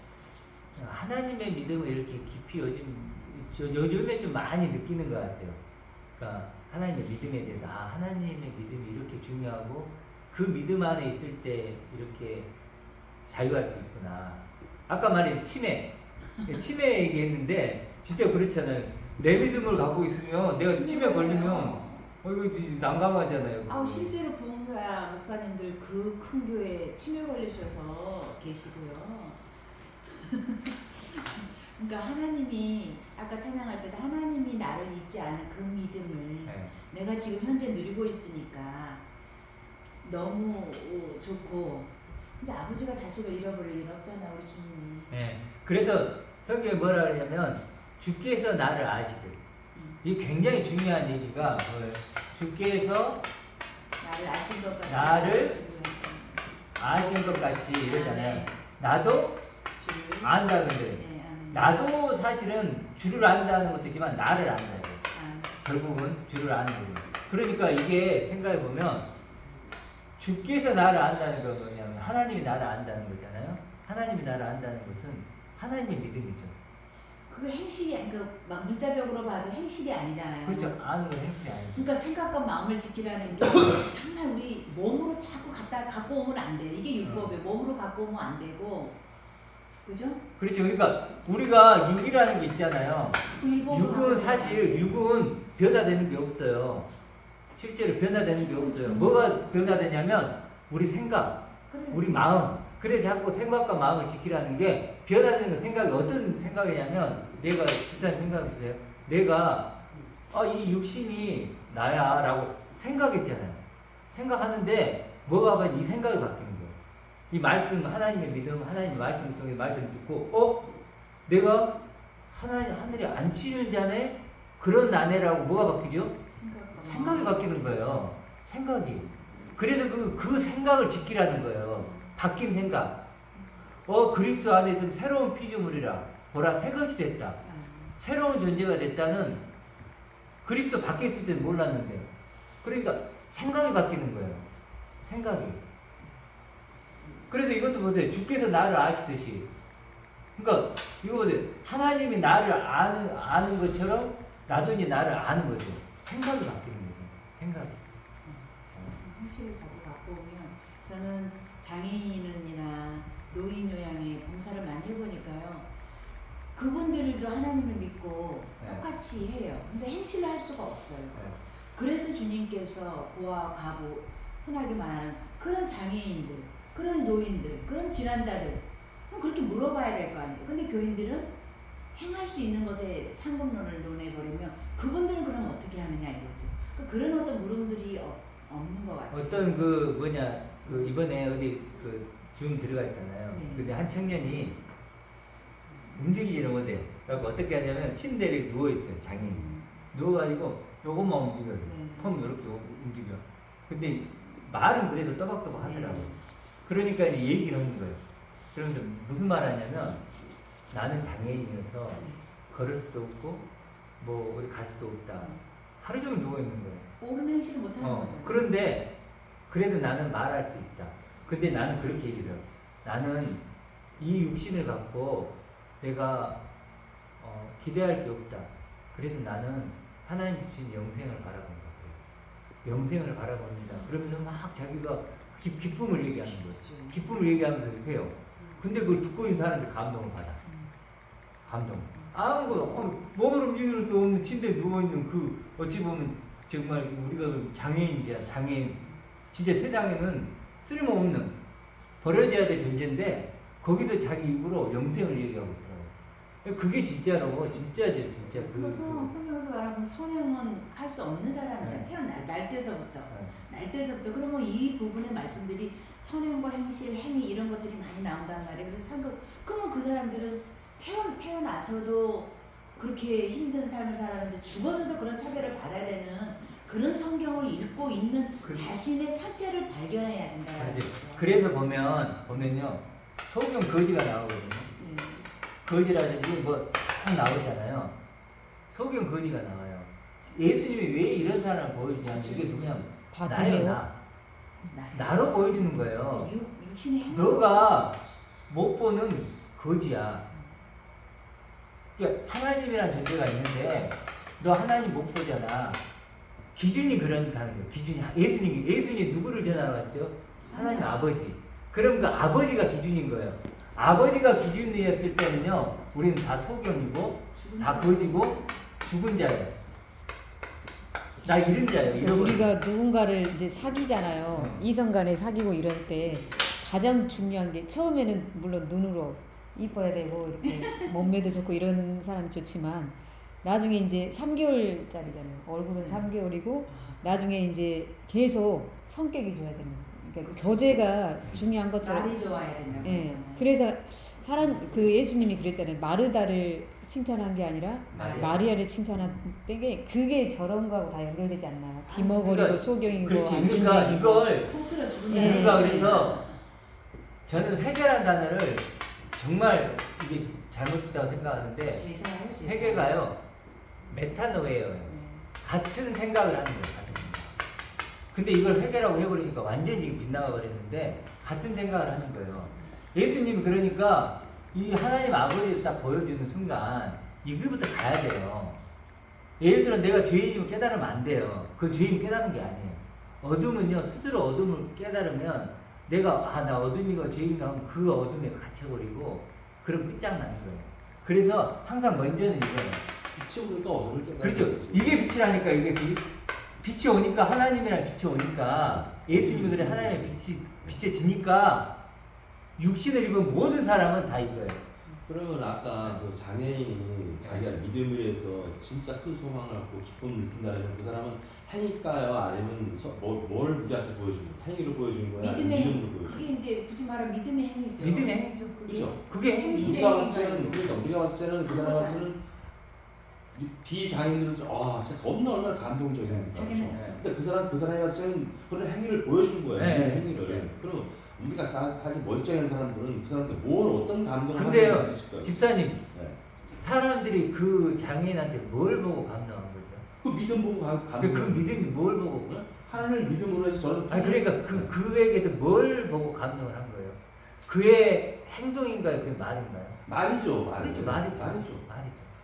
하나님의 믿음을 이렇게 깊이 요즘 요즘에 좀 많이 느끼는 것 같아요. 그러니까 하나님의 믿음에 대해서 하나님의 믿음이 이렇게 중요하고 그 믿음 안에 있을 때 이렇게 자유할 수 있구나. 아까 말한 치매 얘기했는데 진짜 그렇잖아요. 내 믿음을 갖고 있으면 내가 치매 걸리면 이거 난감하잖아요. 실제로 부흥사 목사님들 그 큰 교회 치매 걸리셔서 계시고요. 그러니까 하나님이 아까 찬양할 때도 하나님이 나를 잊지 않은 그 믿음을 네. 내가 지금 현재 누리고 있으니까 너무 좋고 진짜 아버지가 자식을 잃어버릴 일 없잖아 우리 주님이. 네. 그래서 성경에 뭐라 그러냐면 주께서 나를 아시듯. 이게 굉장히 중요한 얘기가 뭐예요? 주께서 나를 아신 것 같이 나를 아신 것 같이 이러잖아요. 네. 나도 주를 안다 근데 네, 아멘. 나도 사실은 주를 안다는 것도 있지만 나를 안다. 아, 결국은 주를 아는 거예요. 그러니까 이게 생각해 보면 주께서 나를 안다는 건 뭐냐면 하나님이 나를 안다는 거잖아요. 하나님이 나를 안다는 것은 하나님의 믿음이죠. 그 행실이 막 문자적으로 봐도 행실이 아니잖아요. 그렇죠. 아는 건 행실이 아니죠. 그러니까 생각과 마음을 지키라는 게 정말 우리 몸으로 자꾸 갖고 오면 안 돼요. 이게 율법이에요. 몸으로 갖고 오면 안 되고, 그죠? 그렇죠. 그러니까 우리가 육이라는 게 있잖아요. 그 율법으로 갖고 육은 사실 육은 변화되는 게 없어요. 실제로 변화되는 게 없어요. 뭐가 변화되냐면 우리 생각, 그래야지. 우리 마음. 그래서 자꾸 생각과 마음을 지키라는 게 변화되는 생각이 어떤 생각이냐면 내가 비슷한 생각이세요. 내가 이 육신이 나야 라고 생각했잖아요. 생각하는데 뭐가 바뀌면 이 생각이 바뀌는 거예요. 이 말씀 하나님의 믿음 하나님의 말씀을 통해 말씀 듣고 내가 하늘에 앉히는 자네 그런 나네라고 뭐가 바뀌죠? 생각이 바뀌는 거예요. 생각이. 그래서 그 생각을 지키라는 거예요. 바뀐 생각. 그리스도 안에 있으면 새로운 피조물이라. 보라, 새 것이 됐다. 새로운 존재가 됐다는 그리스도 밖에 있을 때는 몰랐는데. 그러니까 생각이 바뀌는 거예요. 생각이. 그래서 이것도 보세요. 주께서 나를 아시듯이. 그러니까 이거 보세요. 하나님이 나를 아는 것처럼 나도 이제 나를 아는 거죠. 생각이 바뀌는 거죠. 생각이. 행실을 자꾸 갖고 오면 저는 장애인이나 노인 요양에 봉사를 많이 해보니까요. 그분들도 하나님을 믿고 네. 똑같이 해요. 근데 행실을 할 수가 없어요. 네. 그래서 주님께서 고아, 과부, 흔하게 말하는 그런 장애인들, 그런 노인들, 그런 질환자들 그럼 그렇게 물어봐야 될 거 아니에요. 근데 교인들은 행할 수 있는 것에 상급론을 논해버리면 그분들은 그럼 어떻게 하느냐 이거죠. 그런 어떤 물음들이 없는 것 같아요. 어떤 이번에 어디 줌 들어가 있잖아요. 네. 근데 한 청년이 움직이지를 못해요. 그래서 어떻게 하냐면 침대에 누워있어요. 장애인. 누워가지고 요것만 움직여요. 네. 폼 이렇게 움직여. 근데 말은 그래도 또박또박 하더라고요. 네. 그러니까 이제 얘기를 하는 거예요. 그러면서 무슨 말 하냐면 나는 장애인이어서 걸을 수도 없고 뭐 어디 갈 수도 없다. 네. 하루 종일 누워있는 거예요. 옳은 행실을 못하는 거죠. 그런데 그래도 나는 말할 수 있다. 근데 나는 그렇게 얘기를 해요. 나는 이 육신을 갖고 내가 기대할 게 없다. 그래도 나는 하나님 주신 영생을 바라본다. 영생을 바라봅니다. 그러면 막 자기가 기쁨을 얘기하는 거예요. 기쁨을 얘기하면서 이렇게 해요. 근데 그걸 듣고 있는 사람들 감동을 받아. 감동. 몸을 움직일 수 없는 침대에 누워있는 어찌 보면 정말 우리가 장애인이자 장애인, 진짜 세상에는 쓸모없는, 버려져야 될 존재인데, 거기서 자기 입으로 영생을 얘기하고 있더라고요. 그게 진짜로, 진짜죠, 진짜. 성경에서 말하면 선행은 할 수 없는 사람이잖아요. 태어날 날 때서부터. 날 때서부터. 그러면 이 부분의 말씀들이 선행과 행실, 행위 이런 것들이 많이 나온단 말이에요. 그래서 그러면 그 사람들은 태어나서도 그렇게 힘든 삶을 살았는데 죽어서도 그런 차별을 받아야 되는 그런 성경을 읽고 있는 자신의 상태를 발견해야 된다는 거죠. 그래서 보면요 소경 거지가 나오거든요. 거지라든지 딱 나오잖아요. 소경 거지가 나와요. 예수님이 왜 이런 사람을 보여주냐면 이게 누구냐면 나예요. 나로 보여주는 거예요. 육신의 행위. 너가 못 보는 거지야. 그러니까 하나님이라는 존재가 있는데 너 하나님 못 보잖아. 기준이 그렇다는 거예요. 기준이 예수님이 누구를 전하러 왔죠? 하나님 아버지. 그럼 그 아버지가 기준인 거예요. 아버지가 기준이었을 때는요, 우리는 다 소경이고 다 거지고 죽은 자예요. 나 잃은 자예요. 그러니까 우리가 누군가를 이제 사귀잖아요. 이성 간에 사귀고 이럴 때 가장 중요한 게 처음에는 물론 눈으로 이뻐야 되고 이렇게 몸매도 좋고 이런 사람이 좋지만 나중에 이제 3개월짜리잖아요. 얼굴은 3개월이고 나중에 이제 계속 성격이 좋아야 되는 거죠. 그러니까 교제가 중요한 것처럼. 말이 좋아야 된다고 예. 했잖아요. 그래서 그 예수님이 그랬잖아요. 마르다를 칭찬한 게 아니라 마리아를 칭찬한 게 그게 저런 거하고 다 연결되지 않나요? 비머거리고 그러니까, 소경이고 그렇지. 그러니까 이걸 통틀어 죽은 예. 우리가 그래서 저는 회개란 단어를 정말 이게 잘못됐다고 생각하는데 제사예요, 제사. 회개가요 메타노예요. 네. 같은 생각을 하는 거예요. 같은 생각. 근데 이걸 회개라고 해버리니까 완전히 지금 빗나가 버렸는데 같은 생각을 하는 거예요. 예수님이 그러니까 이 하나님 아버지를 딱 보여주는 순간 이거부터 가야 돼요. 예를 들어 내가 죄인임을 깨달으면 안 돼요. 그 죄인 깨달은 게 아니에요. 어둠은요 스스로 어둠을 깨달으면 내가 나 어둠이고 죄인이고 하면 그 어둠에 갇혀버리고 그럼 끝장나는 거예요. 그래서 항상 먼저는 이거예요. 빛이 오니까 어둠을 깨달아. 그렇죠. 이게 빛이라니까 이게 빛이 오니까 하나님이랑 빛이 오니까 예수님이 그래 하나님의 빛에 지니까 육신을 입은 모든 사람은 다 이거예요. 그러면 아까 그 장애인이 자기가 믿음을 위해서 진짜 큰 소망을 갖고 기쁨을 느낀다면 그 사람은 행위일까요? 아니면 뭘 우리한테 보여주는 거야? 행위로 보여주는 거야? 믿음의 아니면 믿음으로 보여주는 그게 이제 굳이 말하면 믿음의 행위죠. 믿음의 행위죠. 그렇죠. 그게 행위죠. 행실의 우리가 봤을 때는 행위가 우리가 봤을 때는 그 사람한테는 비장애인들은 진짜 얼마나 감동적인 거야. 자기는 근데 그 사람이 봤을 때는 그런 행위를 보여준 거예요. 네. 믿음의 행위를. 네. 그럼 우리가 사실 멀쩡한 사람들은 그 사람한테 뭘 어떤 감동을 근데요, 하는지 있을 거예요. 집사님, 네. 사람들이 그 장애인한테 뭘 보고 감동한 거죠? 그 믿음 보고 감동. 그 믿음이 뭘 보고? 하나님을 믿음으로 해서 저는 아니 그러니까 그에게도 뭘 보고 감동을 한 거예요? 그의 행동인가요? 그 말인가요? 말이죠. 그렇죠, 말이죠.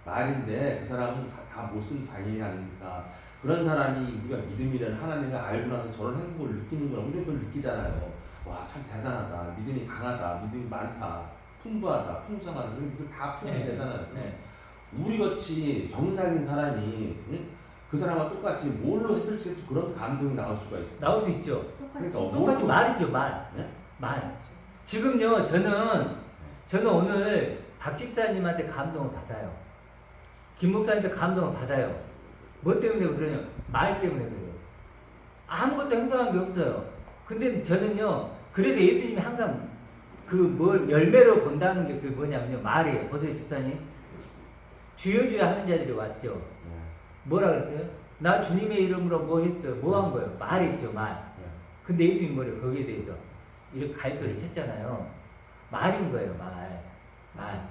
말인데 그 사람은 다 못 쓴 장애인이 아닙니까? 그런 사람이 우리가 믿음이라는 하나님을 알고 나서 저런 행복을 느끼는 걸 우리가 그걸 느끼잖아요. 와 참 대단하다. 믿음이 강하다. 믿음이 많다. 풍부하다. 풍성하다. 그걸 다 표현이 되잖아요. 네. 우리같이 정상인 사람이 그 사람과 똑같이 뭘로 했을지도 그런 감동이 나올 수가 있어요. 나올 수 있죠. 똑같이 그러니까 똑같이 말이죠, 말. 네? 말. 지금요, 저는 오늘 박 집사님한테 감동을 받아요. 김 목사님한테 감동을 받아요. 뭐 때문에 그러냐? 말 때문에 그래요. 아무것도 행동한 게 없어요. 근데 저는요, 그래서 예수님이 항상 그 뭘 열매로 본다는 게 그 뭐냐면요, 말이에요. 보세요, 집사님. 주여 주여 하는 자들이 왔죠. 네. 뭐라 그랬어요? 나 주님의 이름으로 뭐 했어요? 뭐 한 거예요? 말했죠, 말. 네. 근데 예수님 뭐래요? 거기에 대해서 이렇게 가입을 쳤잖아요. 말인 거예요, 말.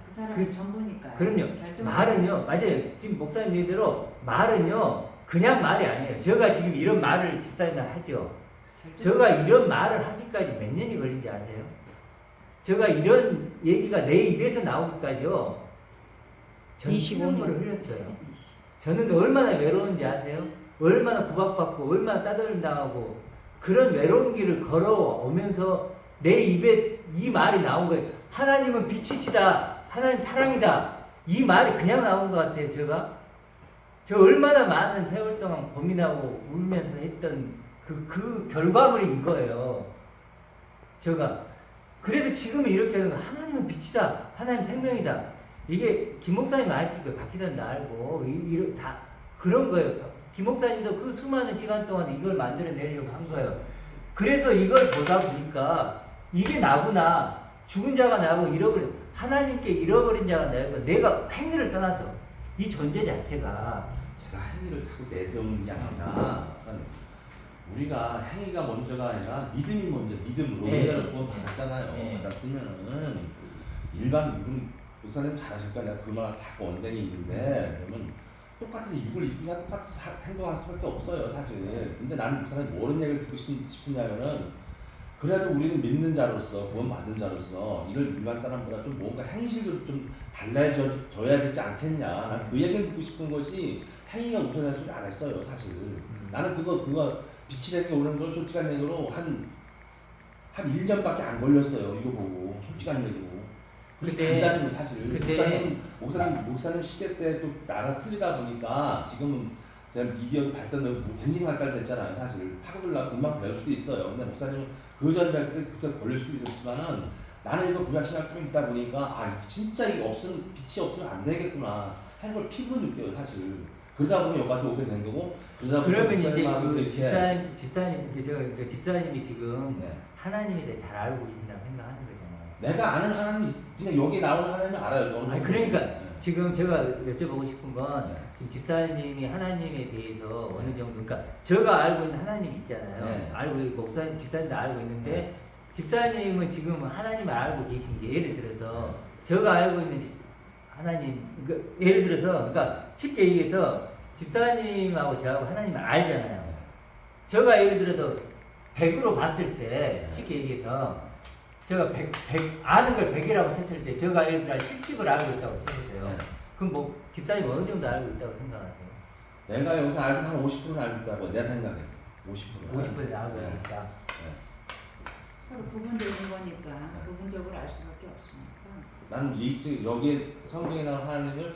그 사람이 그- 전부니까. 그럼요. 말은요, 맞아요. 지금 목사님 얘기대로 말은요, 그냥 말이 아니에요. 제가 지금 이런 말을 집사님한테 하죠. 제가 이런 말을 하기까지 몇 년이 걸린지 아세요? 제가 이런 얘기가 내 입에서 나오기까지요. 저는 25년. 피눈물을 흘렸어요. 저는 얼마나 외로운지 아세요? 얼마나 구박받고 얼마나 따돌림 당하고 그런 외로운 길을 걸어오면서 내 입에 이 말이 나온 거예요. 하나님은 빛이시다. 하나님 사랑이다. 이 말이 그냥 나온 것 같아요. 저 얼마나 많은 세월 동안 고민하고 울면서 했던 그 결과물이 이거예요. 그래서 지금 이렇게 하는 거, 하나님은 빛이다. 하나님 생명이다. 이게 김 목사님 아실 거예요. 박지단도 알고 다 그런 거예요. 김 목사님도 그 수많은 시간 동안 이걸 만들어내려고 한 거예요. 그래서 이걸 보다 보니까 이게 나구나. 죽은 자가 나고 하나님께 잃어버린 자가 나고 내가 행위를 떠나서 이 존재 자체가 제가 행위를 자꾸 내세우는 게 아니라 우리가 행위가 먼저가 아니라 믿음이 먼저 믿음으로 예. 은혜를 구원 받았잖아요. 예. 받았으면은 일반 육은 목사님 잘하실 거야. 내가 그 말 자꾸 언쟁이 있는데 그러면 똑같아서 육을 입기가 똑같이 행동할 수밖에 없어요, 사실. 근데 나는 목사님 모르는 얘기를 듣고 싶으냐면은 그래도 우리는 믿는 자로서 구원 받은 자로서 이걸 일반 사람보다 좀 뭔가 행실을 좀 달라져야 되지 않겠냐. 난 그 얘기를 듣고 싶은 거지 행위가 우선이라는 소리 안 했어요 사실. 나는 그거 빛이 되는 게 오는 걸 솔직한 얘기로 한 1년밖에 안 걸렸어요. 이거 보고 솔직한 얘기로. 그렇게 간다는 거 사실. 목사님 시대 때 또 나라 틀리다 보니까 지금은 제가 미디어 발전되고 굉장히 발달됐잖아요. 사실 파급을 나고 금방 배울 수도 있어요. 근데 목사님은 그 전에 그때 걸릴 수도 있었지만은 나는 이거 구약신학 쭉 있다 보니까 아 진짜 이거 빛이 없으면 안 되겠구나 하는 걸 피부 느껴요 사실. 그러다 보니 여기까지 오게 된 거고. 그러면 이제 그 집사님이 지금 네. 하나님에 대해 잘 알고 계신다고 생각하는 거잖아요. 내가 아는 하나님 그냥 여기 나오는 하나님은 알아요. 아니 그러니까 네. 지금 제가 여쭤보고 싶은 건 네. 지금 집사님이 하나님에 대해서 어느 정도 그러니까 제가 알고 있는 하나님 있잖아요. 네. 집사님도 알고 있는데 네. 집사님은 지금 하나님을 알고 계신 게 예를 들어서 제가 알고 있는 하나님 그러니까 예를 들어서 그러니까 쉽게 얘기해서 집사님하고 저하고 하나님을 알잖아요. 제가 예를 들어서 100으로 봤을 때 쉽게 얘기해서 제가 100 아는 걸 100이라고 쳤을 때 제가 예를 들어 70을 알고 있다고 쳐보세요. 네. 그럼 뭐 집사님 어느 정도 알고 있다고 생각하세요? 내가 여기서 알고 한 50%는 알고 있다고 내 생각에서 50%. 50%는 알고 네. 계시다. 서로 부분적인 거니까 부분적으로 알 수밖에 없으니까. 나는 여기에 성경에 나온 하나님을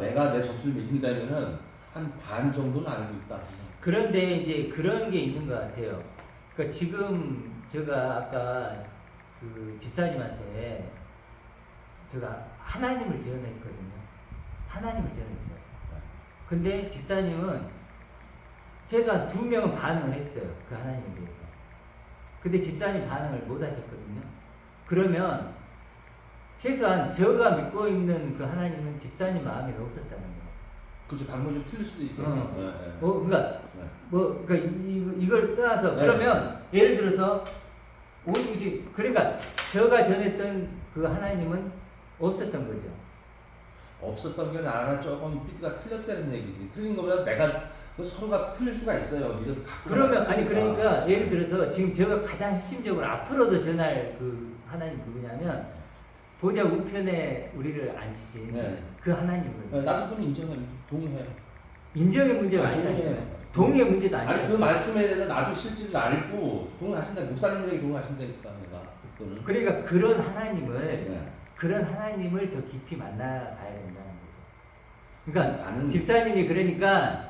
내가 내 접수를 믿는다면은 한 반 정도는 알고 있다. 그런데 이제 그런 게 있는 것 같아요. 그러니까 지금 제가 아까 그 집사님한테 제가 하나님을 제언했거든요. 하나님을 제언했어요. 근데 집사님은 최소한 2명은 반응을 했어요. 그 하나님에 대해서. 근데 집사님 반응을 못 하셨거든요. 그러면 최소한 제가 믿고 있는 그 하나님은 집사님 마음에 없었다는 거예요. 그렇죠. 방법이 좀 틀릴 수도 있겠네. 그러니까 그러니까 이걸 떠나서 네. 그러면 예를 들어서 오직 그러니까 제가 전했던 그 하나님은 없었던 거죠. 없었던 게 아니라 조금 삐트가 틀렸다는 얘기지. 틀린 것보다 내가 서로가 틀릴 수가 있어요. 믿음 갖고. 그러면 아니 그러니까 예를 들어서 지금 제가 가장 핵심적으로 앞으로도 전할 그 하나님 누구냐면 보좌 우편에 우리를 앉히신 네. 그 하나님을 나도 그건 동의해요. 인정의 문제가 동의해요. 아니라 동의의 문제도 아니라 아니 그 말씀에 대해서 나도 실질을 알고 동의하신다. 목사님에게 동의하신다니까 내가 그거는. 그러니까 그런 하나님을 네. 그런 하나님을 더 깊이 만나가야 된다는 거죠. 그러니까 나는 집사님이 그러니까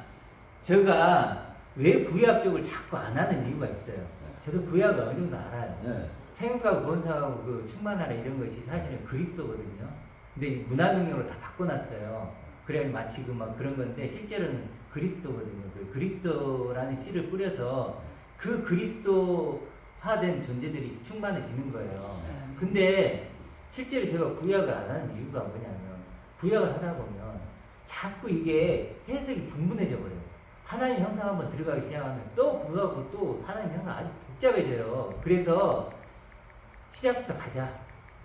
제가 왜 구약 쪽을 자꾸 안 하는 이유가 있어요. 저도 구약을 어느 정도 알아요. 네. 생육하고 권사하고 그 충만하라 이런 것이 사실은 그리스도거든요. 근데 문화명령으로 다 바꿔놨어요. 그래야 마치 막 그런 건데 실제로는 그리스도거든요. 그 그리스도라는 씨를 뿌려서 그 그리스도화된 존재들이 충만해지는 거예요. 근데 실제로 제가 구약을 안 하는 이유가 뭐냐면 구약을 하다 보면 자꾸 이게 해석이 분분해져 버려요. 하나님 형상 한번 들어가기 시작하면 또 그거 갖고 또 하나님 형상 아주 복잡해져요. 그래서 신약부터 가자.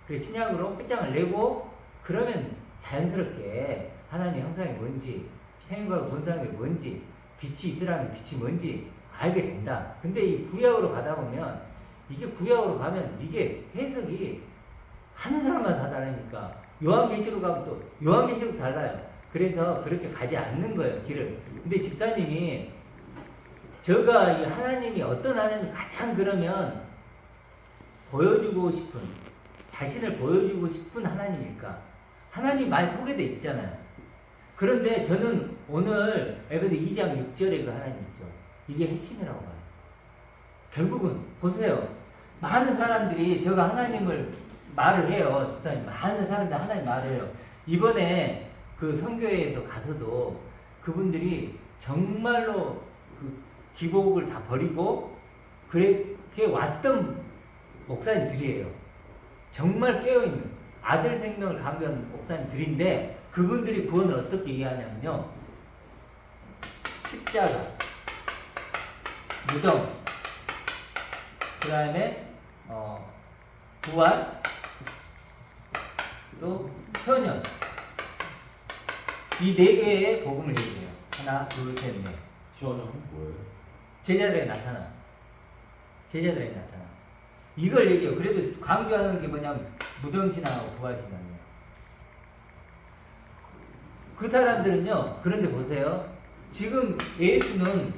그래 신약으로 끝장을 내고 그러면 자연스럽게 하나님의 형상이 뭔지 생각과 본상이 뭔지 빛이 있으라면 빛이 뭔지 알게 된다. 근데 이 구약으로 가다 보면 이게 구약으로 가면 이게 해석이 하는 사람마다 다 다르니까 요한계시록 가면 또 요한계시록 달라요. 그래서 그렇게 가지 않는 거예요 길을. 근데 집사님이 제가 이 하나님이 어떤 하나님을 가장 그러면 보여주고 싶은 자신을 보여주고 싶은 하나님일까? 하나님 많이 소개돼 있잖아요. 그런데 저는 오늘 에베소 2장 6절에 그 하나님 있죠. 이게 핵심이라고 봐요. 결국은 보세요. 많은 사람들이 제가 하나님을 말을 해요. 집사님 많은 사람들 하나님 말을 해요. 이번에 그 선교회에서 가서도 그분들이 정말로 그 기복을 다 버리고 그렇게 왔던 목사님들이에요. 정말 깨어있는 아들 생명을 강구한 목사님들인데 그분들이 구원을 어떻게 이해하냐면요. 십자가, 무덤, 그 다음에 부활, 또 소년 이 4개의 복음을 얘기해요. 하나, 둘, 셋, 넷. 시원한 뭐예요? 제자들에게 나타나. 제자들에게 나타나. 이걸 얘기해요. 그래도 강조하는 게 뭐냐면 무덤신앙하고 부활신앙이에요. 그 사람들은요. 그런데 보세요. 지금 예수는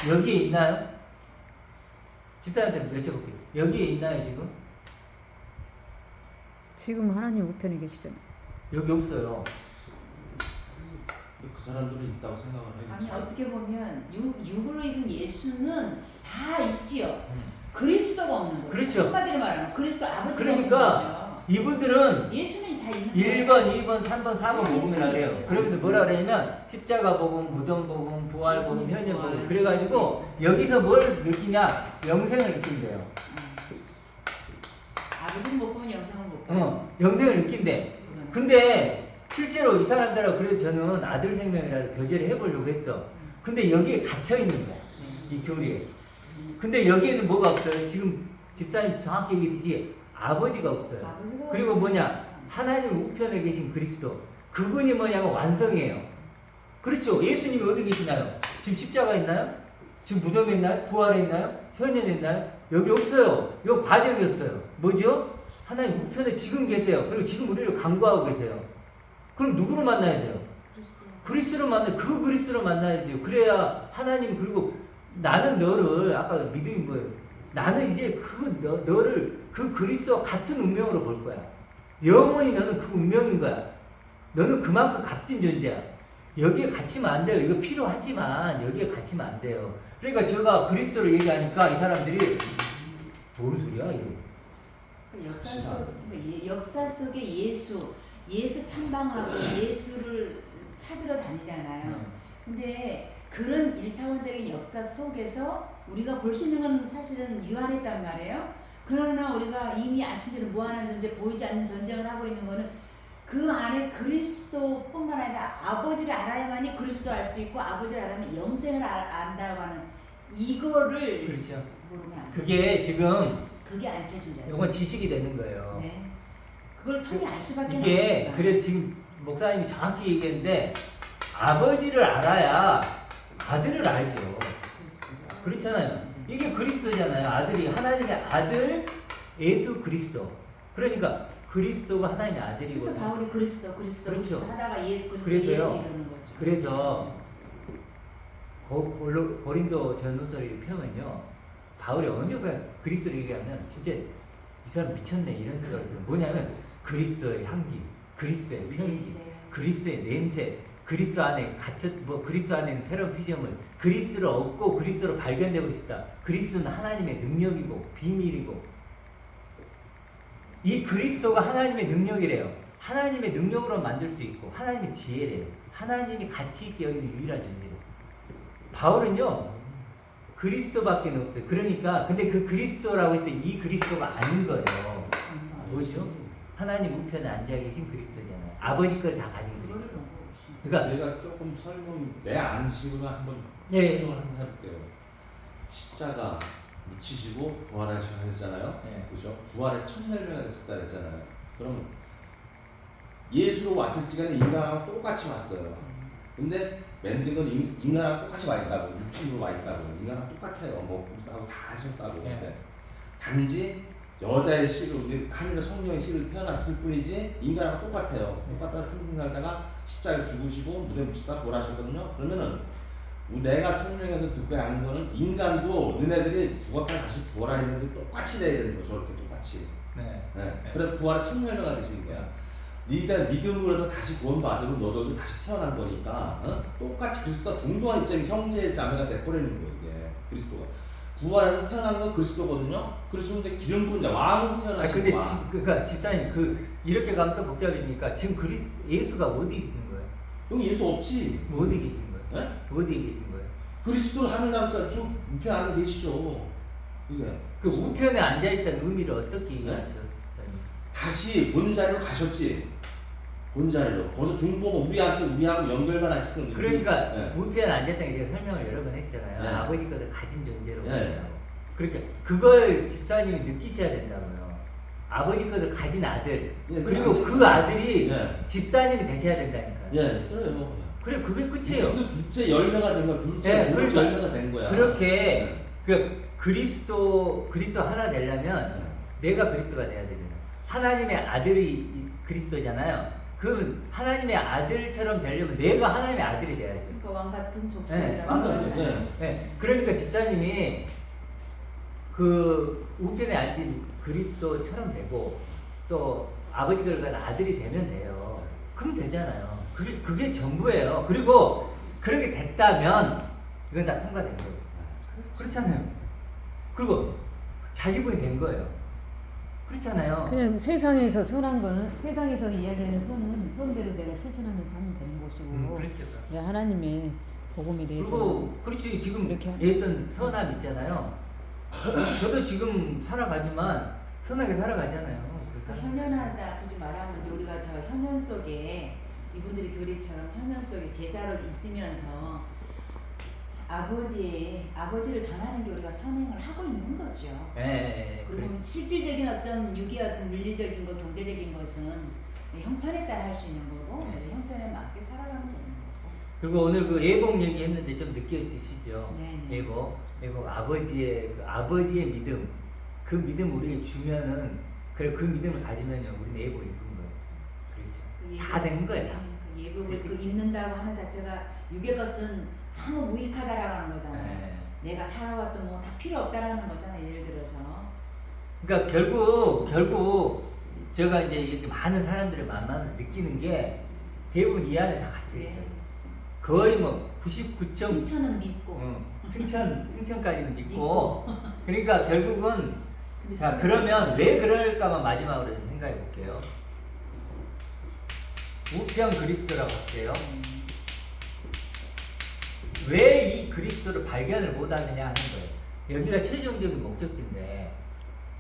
여기에 있나요? 집사님한테 여쭤볼게요. 여기에 있나요 지금? 지금 하나님 우편에 계시잖아요. 여기 없어요. 그 사람들은 있다고 생각을 아니 해야겠죠. 어떻게 보면 육으로 입은 예수는 다 있지요. 그리스도가 없는 거죠. 그렇죠. 한마디로 말하면 그리스도 아버지가 그러니까 없는 거죠. 이분들은 예수는 다 있는 1번, 거예요. 2번, 3번, 4번 아, 복음을 예수는 하래요. 있죠. 그러면서 뭐라 그러냐면 십자가 복음, 무덤 복음, 부활 복음, 예수님 현현 부활, 복음. 그래가지고 예수님 여기서 뭘 느끼냐? 영생을 느낀대요. 아버지는 못 보면 영상을 못 봐요. 영생을 느낀대. 근데 실제로 이 사람들하고 그래도 저는 아들 생명이라도 교제를 해보려고 했어. 근데 여기에 갇혀 있는 거야. 이 교리에. 근데 여기에는 뭐가 없어요? 지금 집사님 정확히 얘기했듯이 아버지가 없어요. 아버지가 그리고 없으면 뭐냐? 하나님 우편에 계신 그리스도. 그분이 뭐냐면 완성이에요. 그렇죠? 예수님이 어디 계시나요? 지금 십자가 있나요? 지금 무덤에 있나요? 부활에 있나요? 현현에 있나요? 여기 없어요. 이 과정이었어요. 뭐죠? 하나님 우편에 지금 계세요. 그리고 지금 우리를 간구하고 계세요. 그럼 누구를 만나야 돼요? 그리스도. 그리스도를 그 그리스도를 만나야 돼요. 그래야 하나님 그리고 나는 너를 아까 믿음이 뭐예요? 나는 이제 너를 그 그리스도와 같은 운명으로 볼 거야. 영원히 너는 그 운명인 거야. 너는 그만큼 값진 존재야. 여기에 갇히면 안 돼요. 이거 필요하지만 여기에 갇히면 안 돼요. 그러니까 제가 그리스도를 얘기하니까 이 사람들이 뭔 소리야 이거? 그 역사 속에 예수 탐방하고 예수를 찾으러 다니잖아요. 근데 그런 1차원적인 역사 속에서 우리가 볼 수 있는 건 사실은 유한했단 말이에요. 그러나 우리가 이미 아침처럼 무한한 존재, 보이지 않는 전쟁을 하고 있는 거는 그 안에 그리스도뿐만 아니라 아버지를 알아야만이 그리스도 알 수 있고 아버지를 알아야만 영생을 안다고 하는 이거를 그렇죠. 모르면 안 돼요. 그게 지금 그게 안 쳐진 자죠. 이건 지식이 되는 거예요. 네. 그걸 통해 알 수밖에 이게 없지만. 그래 지금 목사님이 정확히 얘기했는데 아버지를 알아야 아들을 알죠. 그리스도가. 그렇잖아요. 이게 그리스도잖아요. 아들이 하나님의 아들 예수 그리스도. 그러니까 그리스도가 하나님의 아들이고. 그래서 바울이 그리스도 그렇죠. 하다가 예수 그리스도 그래서요. 예수 이러는 거죠. 그래서 고린도 전후서를 펴면요. 바울이 어느 정도 그리스도를 얘기하면 진짜 이 사람 미쳤네 이런 생각이 들어요. 뭐냐면 그리스도의 향기, 그리스도의 편기, 냄새. 그리스도의 냄새, 그리스도 안에 그리스도 안에 있는 새로운 피조물, 그리스도를 얻고 그리스도로 발견되고 싶다. 그리스도는 하나님의 능력이고 비밀이고 이 그리스도가 하나님의 능력이래요. 하나님의 능력으로 만들 수 있고 하나님의 지혜래요. 하나님이 가치 있게 여기는 유일한 존재래요. 바울은요 그리스도밖에 없어요. 그러니까 근데 그 그리스도라고 했더니 이 그리스도가 아닌 거예요. 뭐죠? 하나님 우편에 앉아 계신 그리스도잖아요. 아버지 걸 다 가진 그거를 그리스도. 보고 오시면. 그러니까 제가 조금 설명 내 안식으로 한번 예. 설명을 한번 해볼게요. 십자가 묻히시고 부활하셨잖아요. 예. 그죠? 부활에 첫 열매가 되셨다 그랬잖아요. 그럼 예수로 왔을 적에는 인간하고 똑같이 왔어요. 근데 맨등은 인간하고 똑같이 와 있다고, 육신으로 와 있다고, 인간하고 똑같아요. 뭐 하고 다 하셨다고. 예. 근데 단지 여자의 씨로 하늘의 성령의 씨를 태어났을 뿐이지 인간하고 똑같아요. 똑같다 생각하다가 십자가에 죽으시고 무대에 묻히다 부활하셨거든요. 그러면은 내가 설명해서 듣고 아는 거는 인간도 너네들이 죽었다 다시 부활했는데 똑같이 돼야 되는 거 저렇게 똑같이. 네. 네. 그래 부활의 첫 열매가 되시는 거야. 네가 믿음으로 해서 다시 구원받으면 너도 다시 태어난 거니까 똑같이 그리스도와 동등한 입장의 형제 자매가 돼버리는 거예요. 이게 그리스도가 부활해서 태어난 건 그리스도거든요. 그리스도는 이제 기름 부은 자 왕으로 태어나신 근데 거야. 그러니까 집사님 이렇게 가면 또 복잡해지니까 지금 예수가 어디 있는 거예요? 여기 예수 없지. 어디 계신 거예요? 네? 어디에 계신 거예요? 그리스도를 하늘나라니까 좀 우편 안에 계시죠. 이게 그 우편에 앉아 있다는 의미를 어떻게 이해하셔요, 집사님? 다시 본자리로 가셨지. 본자리로. 거기서 중보고 우리하고 연결만 하시던. 그러니까 네. 우편에 앉았다는 게 제가 설명을 여러 번 했잖아요. 네. 아버지 것을 가진 존재로 네. 보시라고. 그러니까 그걸 집사님이 느끼셔야 된다고요. 아버지 것을 가진 아들. 예, 그리고 그 아들이 예. 집사님이 되셔야 된다니까요. 예, 그래요. 그래 그게 끝이에요. 근데 둘째 열매가 된 거야. 둘째 네, 그러니까 열매가 된 거야. 그렇게 네. 그러니까 그리스도 하나 되려면 내가 그리스도가 돼야 되잖아요. 하나님의 아들이 그리스도잖아요. 그 하나님의 아들처럼 되려면 내가 하나님의 아들이 돼야죠. 그러니까 왕 같은 네, 족속이라고 왕 하잖아요. 같은, 네. 그러니까 집사님이 그 우편에 앉은 그리스도처럼 되고 또 아버지가 그런 아들이 되면 돼요. 그럼 되잖아요. 그게 전부예요. 그리고 그렇게 됐다면 이건 다 통과된 거예요. 그렇잖아요. 그리고 자기 분이 된 거예요. 그렇잖아요. 그냥 세상에서 선한 거는 세상에서 이야기하는 선은 선대로 내가 실천하면서 하면 되는 것이고 그렇죠. 이제 하나님의 복음에 대해서 그리고 그렇지 지금 그렇게 얘기했던 선함 있잖아요. 저도 지금 살아가지만 선하게 살아가잖아요. 그 현현하다 굳이 말하면 이제 우리가 저 현현 속에 이분들이 교리처럼 현현 속에 제자로 있으면서 아버지를 전하는 게 우리가 선행을 하고 있는 거죠. 예, 그리고 그렇지. 실질적인 어떤 유기의 어떤 물리적인 것, 경제적인 것은 내 형편에 따라 할 수 있는 거고 내 형편에 맞게 살아가면 되는 거고. 그리고 오늘 그 예복 얘기했는데 좀 느껴지시죠? 네네. 예복 아버지의 믿음, 그 믿음 우리에게 주면은 그래 그 믿음을 가지면요 우리는 예복을 입은 거예요. 그렇죠. 다 된 거야. 다. 그 예복을 그 그치. 입는다고 하는 자체가 육의 것은 아무 무익하다라고 하는 거잖아요. 네. 내가 살아왔던 뭐 다 필요 없다라는 거잖아요. 예를 들어서. 그러니까 결국 제가 이제 이렇게 많은 사람들을 만나면 느끼는 게 대부분 이 안에 다 갇혀 있어요. 맞습니다. 거의 뭐 99점 승천은 믿고. 승천까지는 믿고 그러니까 결국은 근데 자 지금 그러면 왜 그럴까만 마지막으로 좀 생각해 볼게요. 우편 그리스도라고 할게요. 왜 이 그리스도를 발견을 못하느냐 하는 거예요. 여기가 최종적인 목적지인데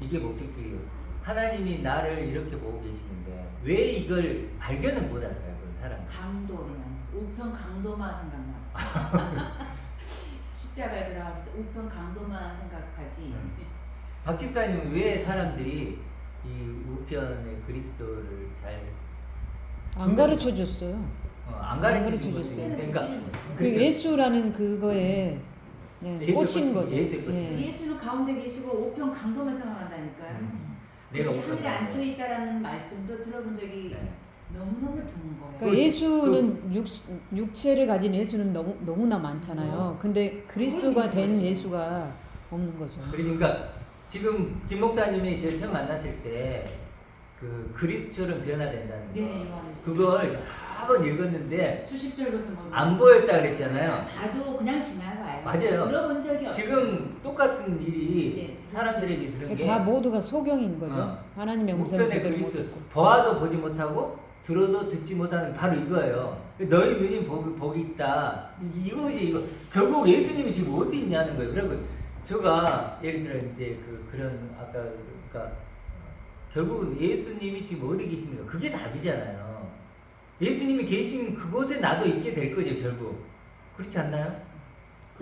이게 목적지예요. 하나님이 나를 이렇게 보고 계시는데 왜 이걸 발견을 못할까요? 그런 사람. 강도를 만났어. 우편 강도만 생각났어. 십자가에 들어갔을 때 우편 강도만 생각하지. 박 집사님은 왜 사람들이 이 우편의 그리스도를 잘 안 가르쳐 줬어요. 안 가르쳐 가르쳐 주고 줬어요. 그러니까 그리고 예수라는 그거에 꽂힌 거죠. 예수의 예수는 가운데 계시고 우편 강도만 생각한다니까요. 내가 이렇게 하늘에 우편 앉혀 있다라는 말씀도 들어본 적이 네. 너무너무 드문 거예요. 그러니까 예수는 육체를 가진 예수는 너무나 많잖아요. 근데 그리스도가 된 예수가 없는 거죠. 그러니까 지금 김 목사님이 제일 처음 만났을 때 그 그리스도처럼 변화된다는 거. 네, 요한일서. 그걸 여러 번 읽었는데 수십 절 것은 뭐 안 보였다 그랬잖아요. 봐도 그냥 지나가요. 맞아요. 들어본 적이 없어요. 지금 똑같은 일이 네, 사람들에게 들은 게 다 모두가 소경인 거죠. 어. 하나님의 음성을 우편의 제대로 못 그리스도 듣고. 보아도 보지 못하고 들어도 듣지 못하는 게 바로 이거예요. 너희 눈이 복이 있다. 이거지 이거. 결국 예수님이 지금 어디 있냐는 거예요. 그리고 제가 예를 들어 이제 그런 아까 그러니까 결국은 예수님이 지금 어디 계십니까? 그게 답이잖아요. 예수님이 계신 그곳에 나도 있게 될 거죠 결국. 그렇지 않나요?